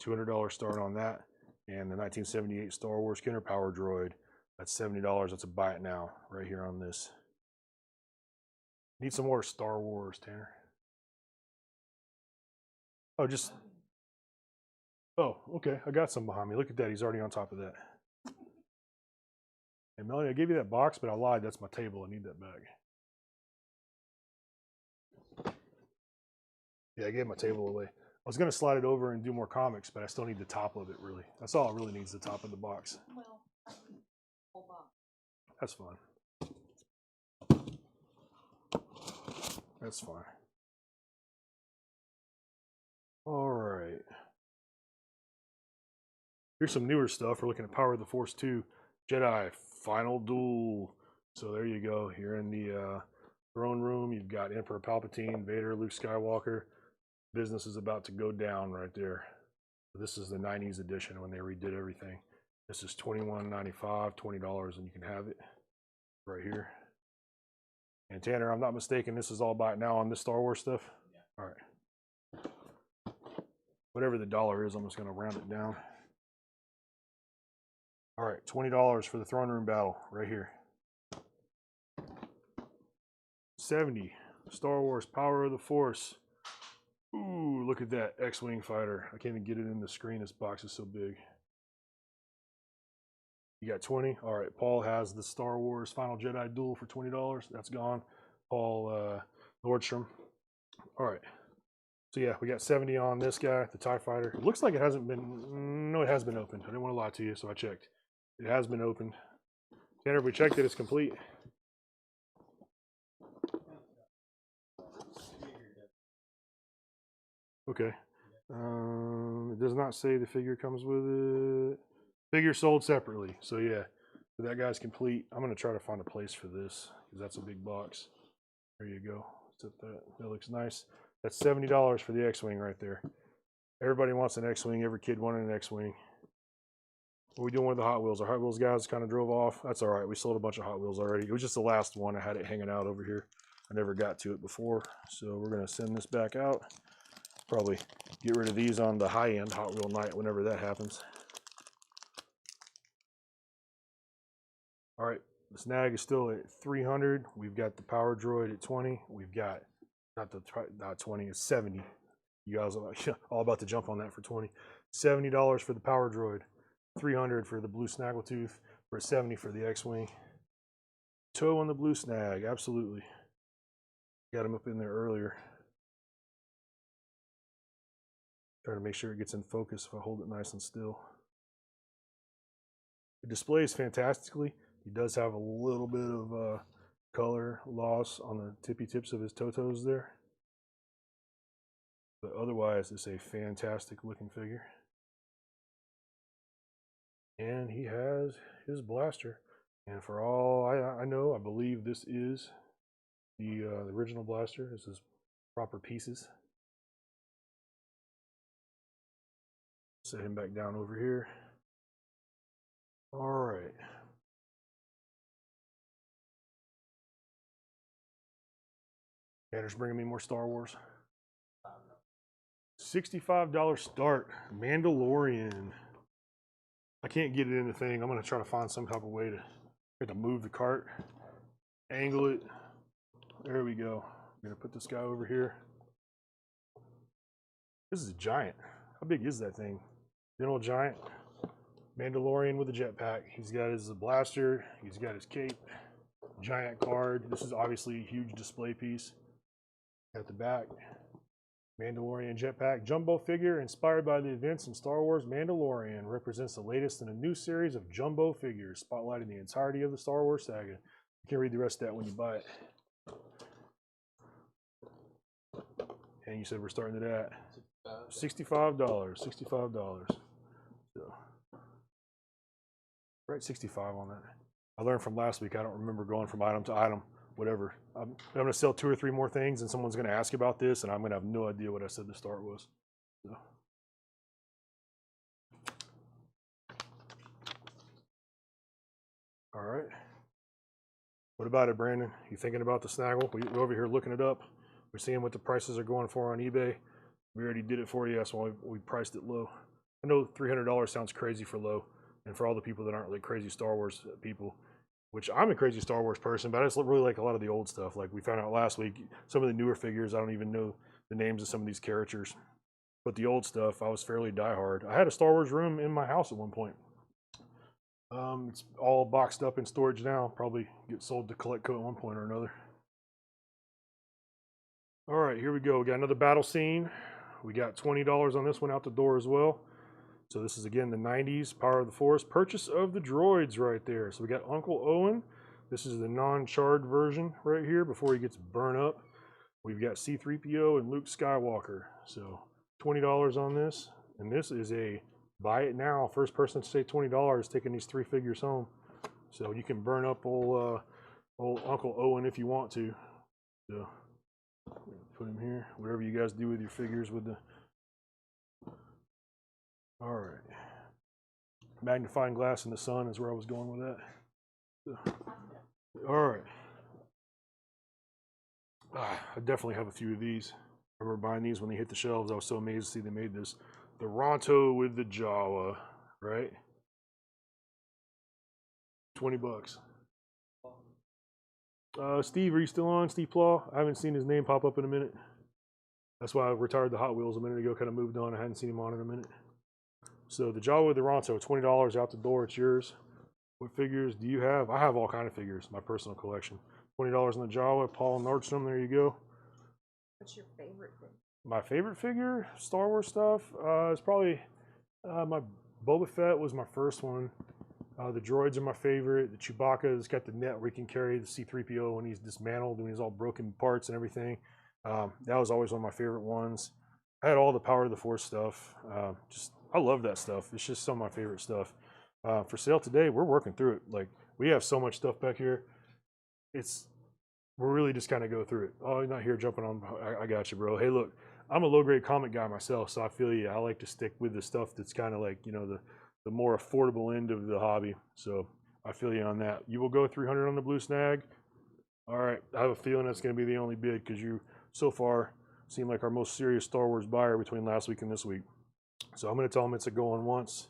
$200 start on that. And the 1978 Star Wars Kenner Power Droid, that's $70. That's a buy it now right here on this. Need some more Star Wars, Tanner. Oh, okay, I got some behind me. Look at that, he's already on top of that. Hey, Melanie, I gave you that box, but I lied. That's my table. I need that back. Yeah, I gave my table away. was gonna slide it over and do more comics, but I still need the top of it really. That's all it really needs, the top of the box. Well, I mean, whole box. That's fine. That's fine. All right. Here's some newer stuff. We're looking at Power of the Force 2 Jedi Final Duel. So there you go. Here in the throne room, you've got Emperor Palpatine, Vader, Luke Skywalker. Business is about to go down right there. This is the 90s edition when they redid everything. This is $21.95, $20, and you can have it right here. And Tanner, I'm not mistaken, this is all about now on this Star Wars stuff? Yeah. All right. Whatever the dollar is, I'm just going to round it down. All right, $20 for the throne room battle right here. 70, Star Wars Power of the Force. Ooh, look at that X-Wing fighter. I can't even get it in the screen. This box is so big. You got 20. All right, Paul has the Star Wars Final Jedi Duel for $20. That's gone. Paul Nordstrom. All right. So yeah, we got 70 on this guy, the TIE fighter. It looks like it hasn't been, no, it has been opened. I didn't want to lie to you, so I checked. It has been opened. Tanner, we checked it, it's complete. Okay. It does not say the figure comes with it. Figure sold separately. So yeah, so that guy's complete. I'm gonna try to find a place for this because that's a big box. There you go. Set that. That looks nice. That's $70 for the X-Wing right there. Everybody wants an X-Wing. Every kid wanted an X-Wing. What are we doing with the Hot Wheels? Our Hot Wheels guys kind of drove off. That's all right. We sold a bunch of Hot Wheels already. It was just the last one. I had it hanging out over here. I never got to it before. So we're going to send this back out. Probably get rid of these on the high-end Hot Wheel night whenever that happens. All right. The snag is still at 300. We've got the Power Droid at 20. We've got, not 20, it's 70. You guys are all about to jump on that for 20. $70 for the Power Droid. 300 for the blue Snaggletooth, for 70 for the X-Wing. Toe on the blue snag, absolutely. Got him up in there earlier. Try to make sure it gets in focus if I hold it nice and still. It displays fantastically. He does have a little bit of color loss on the tippy tips of his toes there. But otherwise, it's a fantastic looking figure. And he has his blaster. And for all I know, I believe this is the original blaster. This is proper pieces. Set him back down over here. All right. Tanner's bringing me more Star Wars. $65 start. Mandalorian. I can't get it in the thing. I'm going to try to find some type of way to move the cart, angle it. There we go. I'm going to put this guy over here. This is a giant. How big is that thing? General Giant. Mandalorian with a jetpack. He's got his blaster. He's got his cape. Giant card. This is obviously a huge display piece. At the back. Mandalorian jetpack jumbo figure inspired by the events in Star Wars. Mandalorian represents the latest in a new series of jumbo figures spotlighting the entirety of the Star Wars saga. You can read the rest of that when you buy it. And you said we're starting at that. $65. $65. So, right, 65 on that. I learned from last week. I don't remember going from item to item. Whatever. I'm going to sell 2 or 3 more things, and someone's going to ask about this, and I'm going to have no idea what I said the start was. So. All right. What about it, Brandon? You thinking about the Snaggle? We're over here looking it up. We're seeing what the prices are going for on eBay. We already did it for you. That's why we priced it low. I know $300 sounds crazy for low, and for all the people that aren't like crazy Star Wars people, which I'm a crazy Star Wars person, but I just really like a lot of the old stuff. Like we found out last week, some of the newer figures, I don't even know the names of some of these characters. But the old stuff, I was fairly diehard. I had a Star Wars room in my house at one point. It's all boxed up in storage now. Probably get sold to Collectibles at one point or another. All right, here we go. We got another battle scene. We got $20 on this one out the door as well. So this is again the 90s Power of the Force purchase of the droids right there. So we got Uncle Owen. This is the non-charred version right here before he gets burned up. We've got C-3PO and Luke Skywalker. So $20 on this. And this is a buy it now. First person to say $20 taking these 3 figures home. So you can burn up old Uncle Owen if you want to. So put him here. Whatever you guys do with your figures with the. All right. Magnifying glass in the sun is where I was going with that. So, all right. I definitely have a few of these. I remember buying these when they hit the shelves. I was so amazed to see they made this. The Ronto with the Jawa, right? $20. Steve, are you still on? Steve Plaw? I haven't seen his name pop up in a minute. That's why I retired the Hot Wheels a minute ago, kind of moved on. I hadn't seen him on in a minute. So the Jawa with the Ronto, $20 out the door. It's yours. What figures do you have? I have all kind of figures, my personal collection. $20 on the Jawa, Paul Nordstrom, there you go. What's your favorite thing? My favorite figure, Star Wars stuff, is probably my Boba Fett was my first one. The droids are my favorite. The Chewbacca has got the net where he can carry the C-3PO when he's dismantled, when he's all broken parts and everything. That was always one of my favorite ones. I had all the Power of the Force stuff. I love that stuff. It's just some of my favorite stuff. For sale today, we're working through it. Like, we have so much stuff back here. We're really just kind of go through it. Oh, you're not here jumping on. I got you, bro. Hey, look, I'm a low-grade comic guy myself, so I feel you. I like to stick with the stuff that's kind of like, the more affordable end of the hobby. So I feel you on that. You will go 300 on the blue snag. All right. I have a feeling that's going to be the only bid because you so far seem like our most serious Star Wars buyer between last week and this week. So I'm going to tell them it's a going once.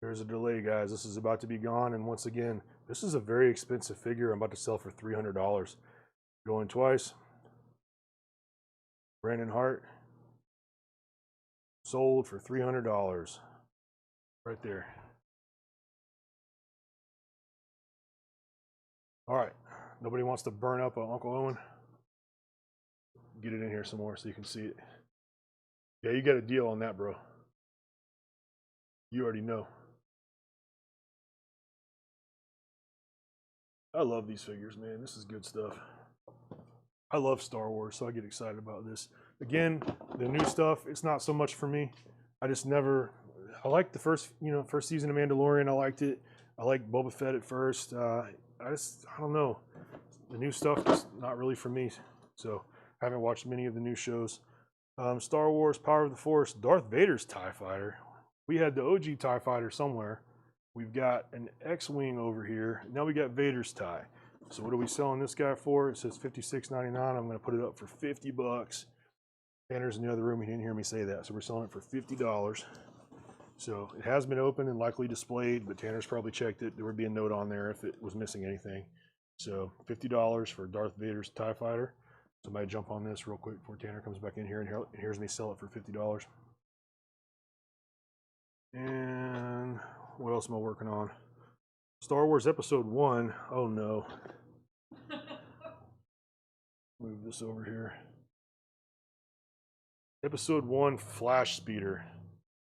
There's a delay, guys. This is about to be gone. And once again, this is a very expensive figure I'm about to sell for $300. Going twice. Brandon Hart. Sold for $300. Right there. All right. Nobody wants to burn up Uncle Owen. Get it in here some more so you can see it. Yeah, you got a deal on that, bro. You already know. I love these figures, man. This is good stuff. I love Star Wars, so I get excited about this. Again, the new stuff, it's not so much for me. I just never... I liked the first season of Mandalorian. I liked it. I liked Boba Fett at first. I don't know. The new stuff is not really for me. So I haven't watched many of the new shows. Star Wars, Power of the Force, Darth Vader's TIE Fighter. We had the OG TIE Fighter somewhere. We've got an X-Wing over here. Now we got Vader's TIE. So what are we selling this guy for? It says $56.99. I'm going to put it up for $50. Tanner's in the other room. He didn't hear me say that. So we're selling it for $50. So it has been opened and likely displayed, but Tanner's probably checked it. There would be a note on there if it was missing anything. So $50 for Darth Vader's TIE Fighter. Somebody jump on this real quick before Tanner comes back in here and hears me sell it for $50. And what else am I working on? Star Wars Episode 1. Oh no. Move this over here. Episode 1 Flash Speeder.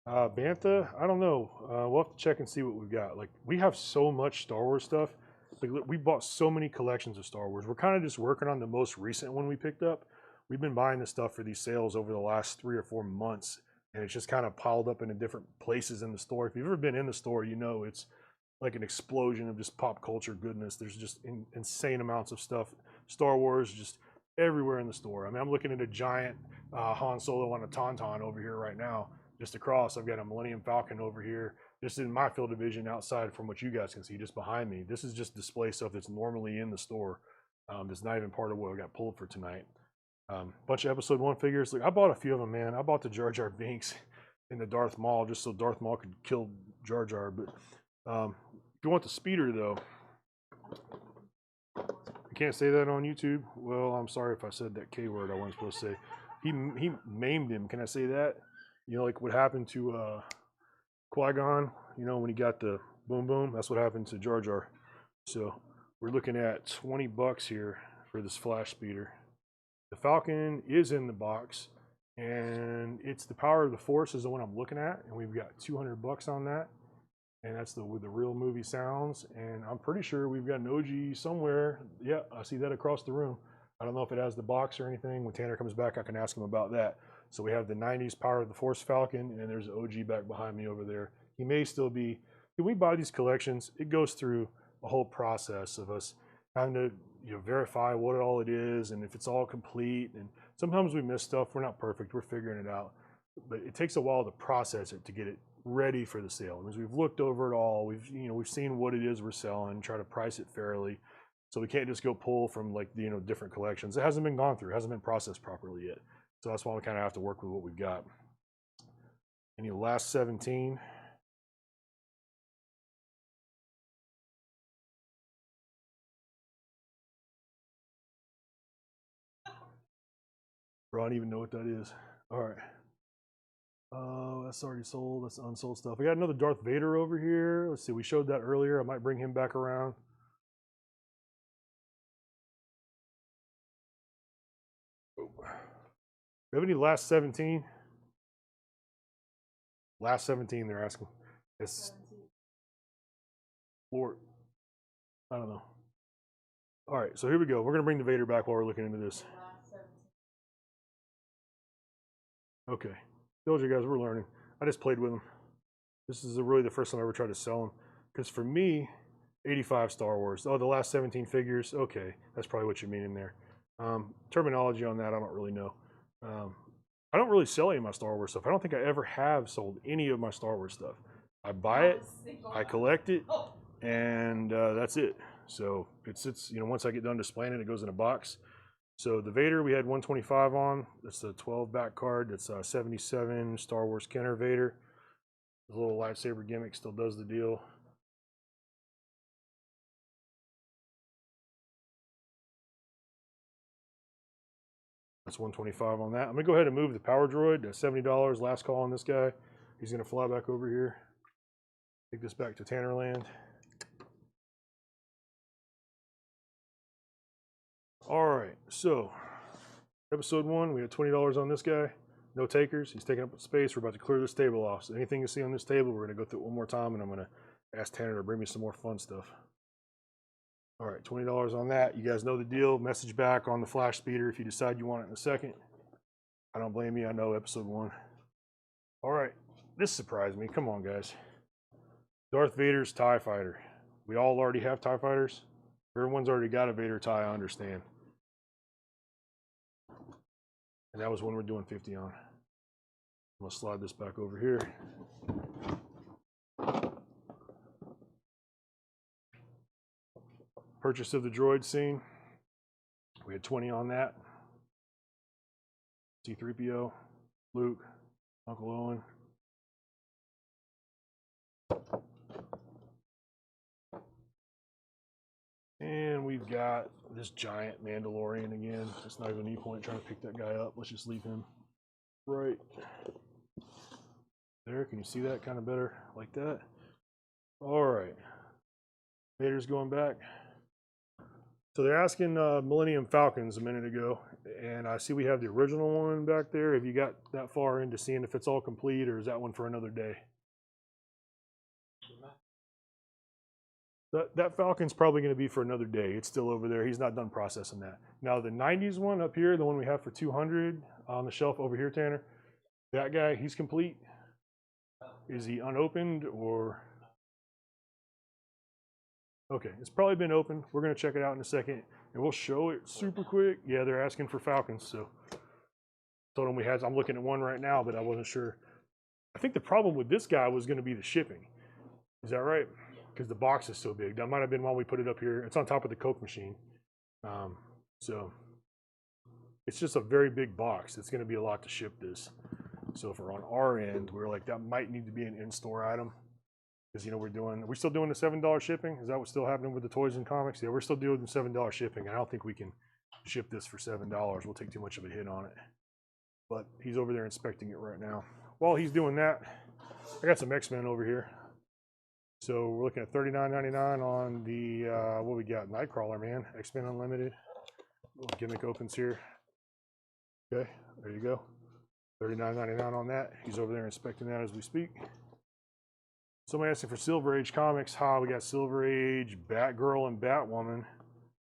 Bantha, I don't know. We'll have to check and see what we've got. Like, we have so much Star Wars stuff. Like, we bought so many collections of Star Wars. We're kind of just working on the most recent one we picked up. We've been buying this stuff for these sales over the last 3 or 4 months, and it's just kind of piled up into different places in the store. If you've ever been in the store, you know it's like an explosion of just pop culture goodness. There's just insane amounts of stuff. Star Wars just everywhere in the store. I mean, I'm looking at a giant Han Solo on a Tauntaun over here right now. Just across, I've got a Millennium Falcon over here, just in my field of vision outside from what you guys can see just behind me. This is just display stuff that's normally in the store. That's not even part of what I got pulled for tonight. Bunch of Episode 1 figures. Look, I bought a few of them, man. I bought the Jar Jar Binks and the Darth Maul just so Darth Maul could kill Jar Jar. But if you want the speeder, though, I can't say that on YouTube. Well, I'm sorry if I said that K word I wasn't supposed to say. He maimed him. Can I say that? You know, like what happened to Qui-Gon, you know, when he got the boom boom, that's what happened to Jar Jar. So we're looking at $20 here for this flash speeder. The Falcon is in the box, and it's the Power of the Force is the one I'm looking at, and we've got $200 on that, and that's with the real movie sounds. And I'm pretty sure we've got an OG somewhere. Yeah, I see that across the room. I don't know if it has the box or anything. When Tanner comes back, I can ask him about that. So we have the 90s Power of the Force Falcon, and there's an OG back behind me over there. He may still be. When we buy these collections, it goes through a whole process of us having to verify what all it is and if it's all complete. And sometimes we miss stuff. We're not perfect. We're figuring it out. But it takes a while to process it to get it ready for the sale. Because we've looked over it all. We've seen what it is we're selling, try to price it fairly. So we can't just go pull from like different collections. It hasn't been gone through. It hasn't been processed properly yet. So that's why we kind of have to work with what we've got. Any last 17? Bro, I don't even know what that is. All right. That's already sold. That's unsold stuff. We got another Darth Vader over here. Let's see. We showed that earlier. I might bring him back around. Oh. We have any last 17? Last 17, they're asking. It's Lord. I don't know. All right, so here we go. We're gonna bring the Vader back while we're looking into this. Okay, told you guys we're learning. I just played with them. This is really the first time I ever tried to sell them. Because for me, 85 Star Wars. Oh, the last 17 figures. Okay, that's probably what you mean in there. Terminology on that, I don't really know. I don't really sell any of my Star Wars stuff. I don't think I ever have sold any of my Star Wars stuff. I buy it, I collect it, and that's it. So it's once I get done displaying it, it goes in a box. So the Vader we had 125 on. That's the 12 back card. That's 77 Star Wars Kenner Vader. The little lightsaber gimmick still does the deal. That's 125 on that. I'm gonna go ahead and move the Power Droid. That's $70. Last call on this guy. He's gonna fly back over here. Take this back to Tannerland. All right, so episode 1, we had $20 on this guy. No takers. He's taking up space. We're about to clear this table off. So anything you see on this table, we're gonna go through it one more time, and I'm gonna ask Tanner to bring me some more fun stuff. All right, $20 on that. You guys know the deal. Message back on the flash speeder if you decide you want it in a second. I don't blame you. I know episode 1. All right, this surprised me. Come on, guys. Darth Vader's TIE Fighter. We all already have TIE Fighters. Everyone's already got a Vader TIE, I understand. And that was when we're doing 50 on. I'm gonna slide this back over here. Purchase of the droid scene. We had 20 on that. C-3PO, Luke, Uncle Owen. And we've got this giant Mandalorian again. It's not even any point trying to pick that guy up. Let's just leave him right there. Can you see that kind of better like that? All right. Vader's going back. So they're asking Millennium Falcons a minute ago, and I see we have the original one back there. Have you got that far into seeing if it's all complete, or is that one for another day? That Falcon's probably going to be for another day. It's still over there. He's not done processing that. Now the 90s one up here, the one we have for 200 on the shelf over here, Tanner, that guy, he's complete. Is he unopened or? Okay, it's probably been opened. We're going to check it out in a second, and we'll show it super quick. Yeah, they're asking for Falcons, so told them we had. I'm looking at one right now, but I wasn't sure. I think the problem with this guy was going to be the shipping. Is that right? Because the box is so big. That might have been why we put it up here. It's on top of the Coke machine. So it's just a very big box. It's going to be a lot to ship this. So for on our end, we're like, that might need to be an in-store item. Because, are we still doing the $7 shipping? Is that what's still happening with the toys and comics? Yeah, we're still doing the $7 shipping. I don't think we can ship this for $7. We'll take too much of a hit on it. But he's over there inspecting it right now. While he's doing that, I got some X-Men over here. So we're looking at $39.99 on the, what we got? Nightcrawler, man. X-Men Unlimited. Little gimmick opens here. Okay, there you go. $39.99 on that. He's over there inspecting that as we speak. Somebody asking for Silver Age comics. We got Silver Age, Batgirl and Batwoman.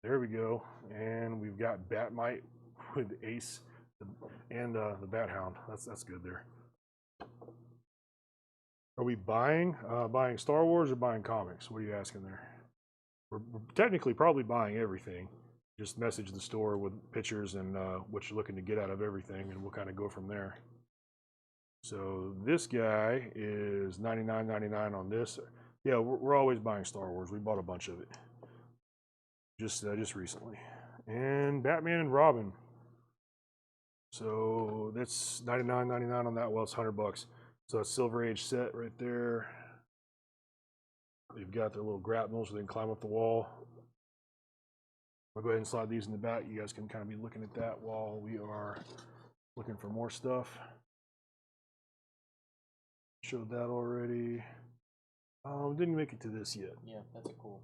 There we go. And we've got Batmite with Ace and the Bat-Hound. That's good there. Are we buying Star Wars or buying comics? What are you asking there? We're technically probably buying everything. Just message the store with pictures and what you're looking to get out of everything, and we'll kind of go from there. So this guy is $99.99 on this. Yeah, we're always buying Star Wars. We bought a bunch of it just recently. And Batman and Robin. So that's $99.99 on that. Well, it's $100. So that's Silver Age set right there. They've got their little grapnels so they can climb up the wall. I'll go ahead and slide these in the back. You guys can kind of be looking at that while we are looking for more stuff. Showed that already. Didn't make it to this yet. Yeah, that's a cool.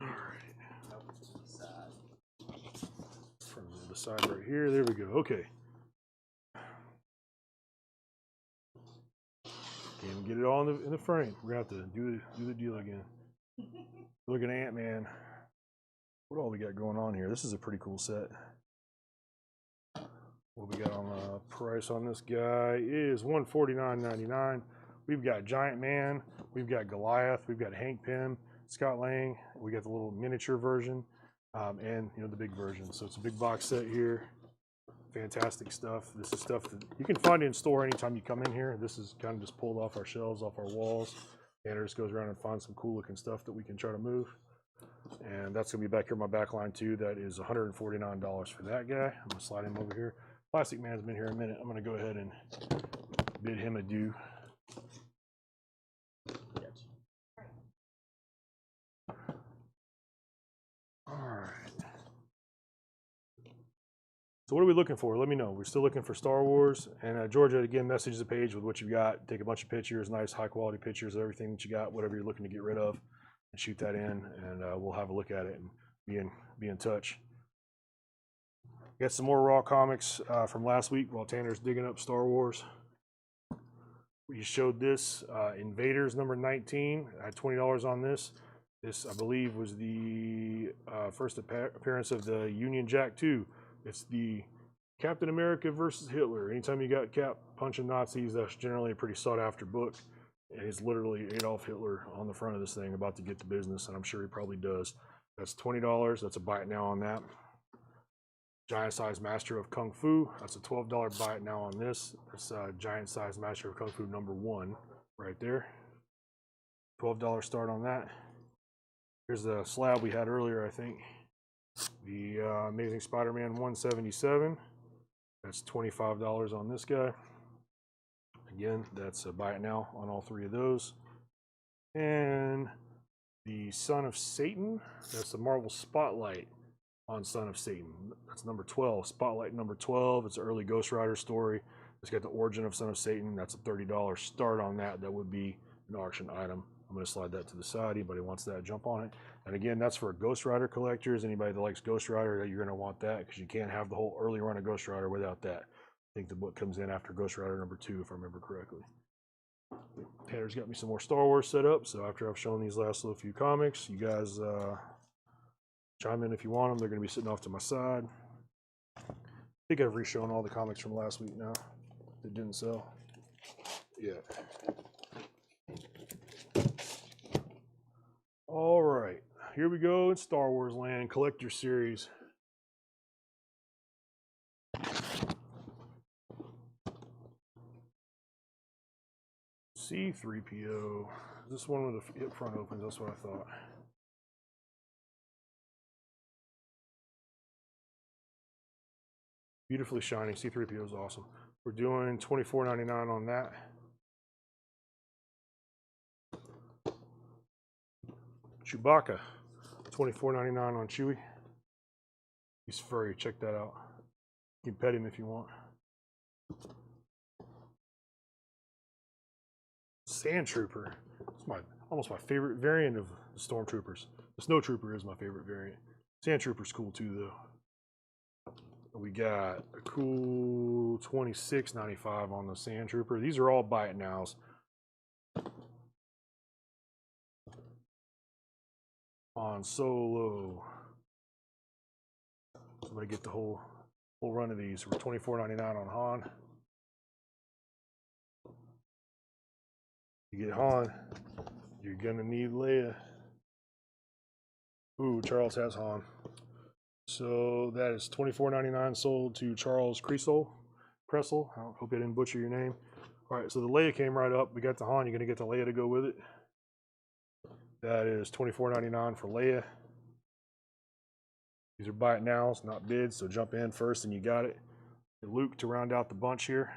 All right. From the side right here. There we go. Okay. Can't get it all in the frame. We're gonna have to do the deal again. Looking at Ant-Man. What all we got going on here? This is a pretty cool set. What we got on the price on this guy is $149.99. We've got Giant Man, we've got Goliath, we've got Hank Pym, Scott Lang. We got the little miniature version, and the big version. So it's a big box set here. Fantastic stuff. This is stuff that you can find in store anytime you come in here. This is kind of just pulled off our shelves, off our walls. And it just goes around and finds some cool looking stuff that we can try to move. And that's gonna be back here on my back line too. That is $149 for that guy. I'm gonna slide him over here. Plastic Man's been here a minute. I'm gonna go ahead and bid him adieu. All right. So what are we looking for? Let me know. We're still looking for Star Wars. And Georgia, again, message the page with what you've got. Take a bunch of pictures, nice high quality pictures of everything that you got, whatever you're looking to get rid of, and shoot that in, and we'll have a look at it and be in touch. Got some more raw comics from last week while Tanner's digging up Star Wars. We showed this Invaders number 19. I had $20 on this. This, I believe, was the first appearance of the Union Jack 2. It's the Captain America versus Hitler. Anytime you got Cap punching Nazis, that's generally a pretty sought after book. And it's literally Adolf Hitler on the front of this thing about to get to business, and I'm sure he probably does. That's $20. That's a buy it now on that. Giant Size Master of Kung Fu. That's a $12 buy it now on this. That's Giant Size Master of Kung Fu number 1 right there. $12 start on that. Here's the slab we had earlier, I think. The Amazing Spider-Man 177. That's $25 on this guy. Again, that's a buy it now on all 3 of those. And the Son of Satan. That's the Marvel Spotlight on Son of Satan. That's number 12. Spotlight number 12. It's an early Ghost Rider story. It's got the origin of Son of Satan. That's a $30 start on that. That would be an auction item. I'm going to slide that to the side. Anybody wants that, jump on it. And again, that's for Ghost Rider collectors. Anybody that likes Ghost Rider, you're going to want that because you can't have the whole early run of Ghost Rider without that. I think the book comes in after Ghost Rider number 2, if I remember correctly. Tanner's got me some more Star Wars set up. So after I've shown these last little few comics, you guys chime in if you want them. They're going to be sitting off to my side. I think I've reshown all the comics from last week now that didn't sell. Yeah. All right, here we go in Star Wars land, collector series. C-3PO. This one with the hip front opens, that's what I thought. Beautifully shiny. C-3PO is awesome. We're doing $24.99 on that. Chewbacca, $24.99 on Chewie. He's furry, check that out. You can pet him if you want. Sand Trooper. It's almost my favorite variant of the Stormtroopers. The Snow Trooper is my favorite variant. Sand Trooper's cool too though. We got a cool $26.95 on the Sand Trooper. These are all buy it nows. On Solo. Somebody get the whole run of these. We're $24.99 on Han. You get Han, you're gonna need Leia. Ooh, Charles has Han. So that is $24.99 sold to Charles Cressel. I hope I didn't butcher your name. All right, so the Leia came right up. We got the Han. You're gonna get the Leia to go with it. That is $24.99 for Leia. These are buy it nows, not bids, so jump in first and you got it. And Luke to round out the bunch here.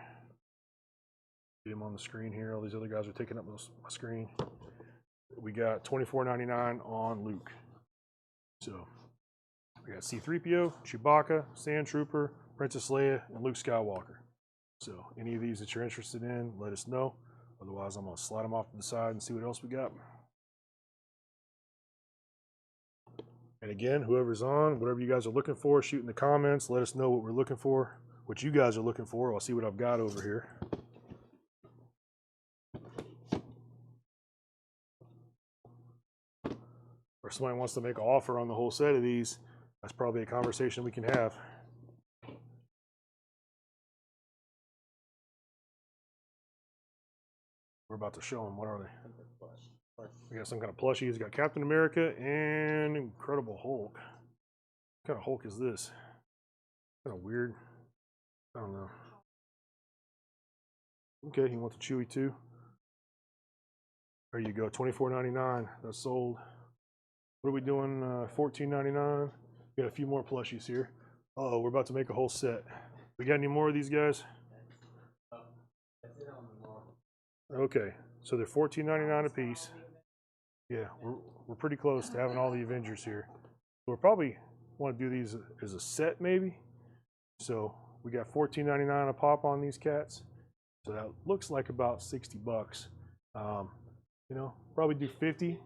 Get him on the screen here. All these other guys are taking up my screen. We got $24.99 on Luke. So we got C-3PO, Chewbacca, Sand Trooper, Princess Leia, and Luke Skywalker. So any of these that you're interested in, let us know. Otherwise, I'm going to slide them off to the side and see what else we got. And again, whoever's on, whatever you guys are looking for, shoot in the comments. Let us know what we're looking for, what you guys are looking for. I'll see what I've got over here. Or somebody wants to make an offer on the whole set of these, that's probably a conversation we can have. We're about to show them. What are they? We got some kind of plushie. He's got Captain America and Incredible Hulk. What kind of Hulk is this? Kind of weird. I don't know. Okay, he wants a Chewie too. There you go, $24.99. That's sold. What are we doing? $14.99. Got a few more plushies here. Uh-oh, we're about to make a whole set. We got any more of these guys? Okay, so they're $14.99 a piece. Yeah, we're pretty close to having all the Avengers here. We'll probably want to do these as a set maybe. So we got $14.99 a pop on these cats. So that looks like about 60 bucks. You know, probably do 50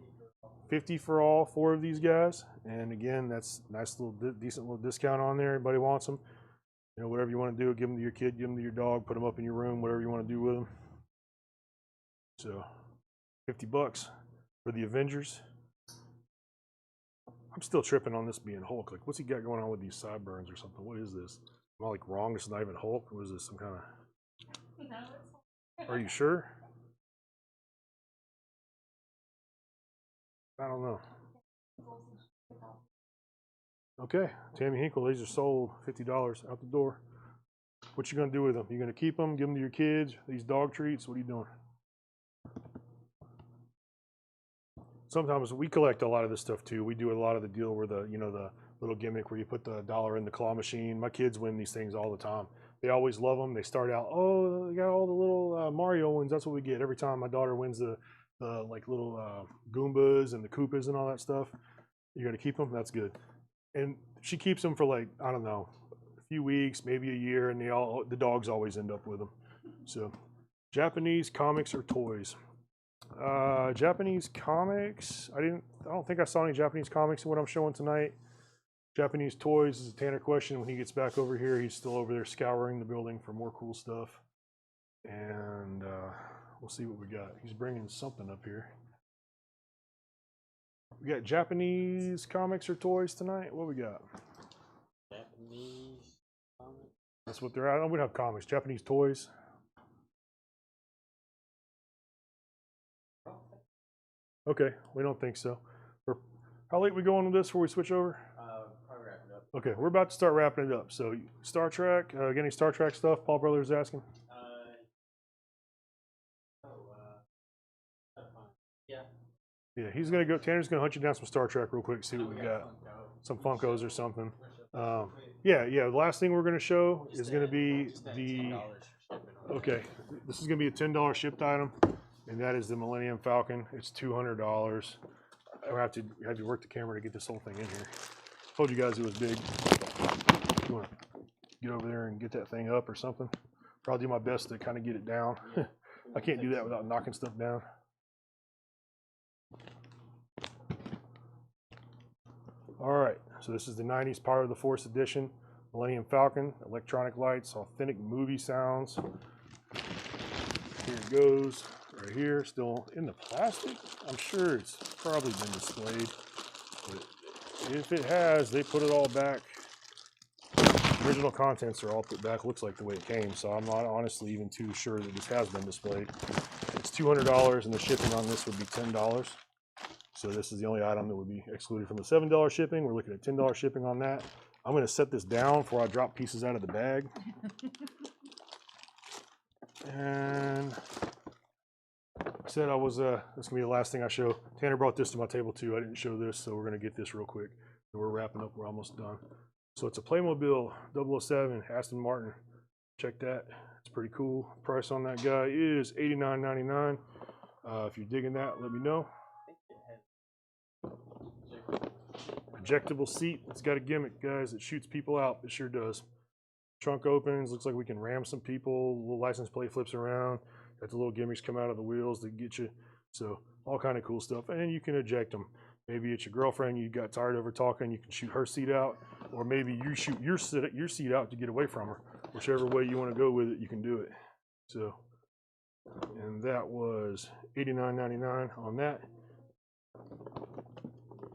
for all 4 of these guys. And again, that's nice little decent little discount on there. Everybody wants them. You know, whatever you want to do, give them to your kid, give them to your dog, put them up in your room, whatever you want to do with them. So 50 bucks for the Avengers. I'm still tripping on this being Hulk. Like, what's he got going on with these sideburns or something? What is this? Am I like wrong? This is not even Hulk. What is this? Some kind of... Are you sure? I don't know. Okay, Tammy Hinkle, these are sold $50 out the door. What you gonna do with them? You gonna keep them, give them to your kids? These dog treats? What are you doing? Sometimes we collect a lot of this stuff too. We do a lot of the deal where the little gimmick where you put the dollar in the claw machine. My kids win these things all the time. They always love them. They start out, oh, they got all the little Mario ones. That's what we get every time my daughter wins the like little Goombas and the Koopas and all that stuff. You're gonna keep them. That's good. And she keeps them for like, I don't know, a few weeks, maybe a year, and the dogs always end up with them. So, Japanese comics or toys. Japanese comics. I don't think I saw any Japanese comics in what I'm showing tonight. Japanese toys is a Tanner question. When he gets back over here, he's still over there scouring the building for more cool stuff. And we'll see what we got. He's bringing something up here. We got Japanese comics or toys tonight. What we got? Japanese comics. That's what they're at. We don't have comics. Japanese toys. Okay, we don't think so. How late we going with this before we switch over? Probably wrap it up. Okay, we're about to start wrapping it up. So Star Trek, got any Star Trek stuff? Paul Brothers asking. Yeah. Yeah, he's gonna go. Tanner's gonna hunt you down some Star Trek real quick. See what we got. Some Funkos or something. Yeah. The last thing we're gonna show is gonna be the. Okay, this is gonna be a $10 shipped item, and that is the Millennium Falcon. It's $200. I have to work the camera to get this whole thing in here. Told you guys it was big. You want to get over there and get that thing up or something? I'll do my best to kind of get it down. I can't do that without knocking stuff down. All right, so this is the 90s Power of the Force edition. Millennium Falcon, electronic lights, authentic movie sounds. Here it goes, right here, still in the plastic. I'm sure it's probably been displayed, but if it has, they put it all back. Original contents are all put back, looks like the way it came, so I'm not honestly even too sure that this has been displayed. It's $200 and the shipping on this would be $10. So this is the only item that would be excluded from the $7 shipping. We're looking at $10 shipping on that. I'm gonna set this down before I drop pieces out of the bag. And I said I was, this gonna be the last thing I show. Tanner brought this to my table too. I didn't show this, so we're gonna get this real quick. And we're wrapping up, we're almost done. So it's a Playmobil 007 Aston Martin. Check that, it's pretty cool. Price on that guy is $89.99. If you're digging that, let me know. Ejectable seat, it's got a gimmick, guys. It shoots people out, it sure does. Trunk opens, looks like we can ram some people. Little license plate flips around. Got the little gimmicks come out of the wheels to get you. So all kind of cool stuff. And you can eject them. Maybe it's your girlfriend, you got tired of her talking, you can shoot her seat out. Or maybe you shoot your seat out to get away from her. Whichever way you want to go with it, you can do it. So, and that was $89.99 on that.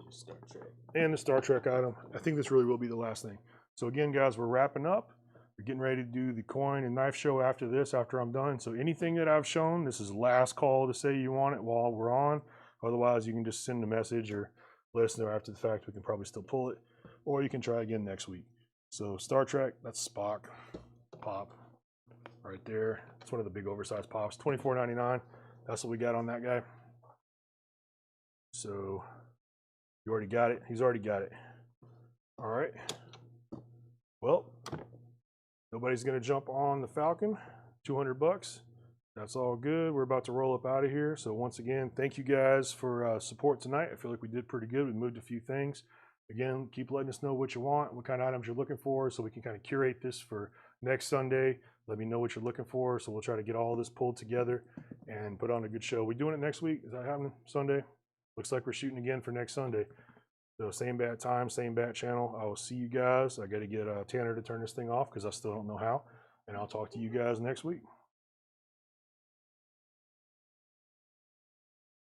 Star Trek. And the Star Trek item. I think this really will be the last thing. So again, guys, we're wrapping up. We're getting ready to do the coin and knife show after this, after I'm done. So anything that I've shown, this is last call to say you want it while we're on. Otherwise, you can just send a message or let us know after the fact. We can probably still pull it. Or you can try again next week. So Star Trek, that's Spock. Pop. Right there. It's one of the big oversized pops. $24.99. That's what we got on that guy. So you already got it. He's already got it. All right. Well, nobody's going to jump on the Falcon. $200. That's all good. We're about to roll up out of here. So once again, thank you guys for support tonight. I feel like we did pretty good. We moved a few things. Again, keep letting us know what you want, what kind of items you're looking for, so we can kind of curate this for next Sunday. Let me know what you're looking for, so we'll try to get all this pulled together and put on a good show. We doing it next week? Is that happening Sunday? Looks like we're shooting again for next Sunday. So same bat time, same bat channel. I will see you guys. I got to get Tanner to turn this thing off because I still don't know how. And I'll talk to you guys next week.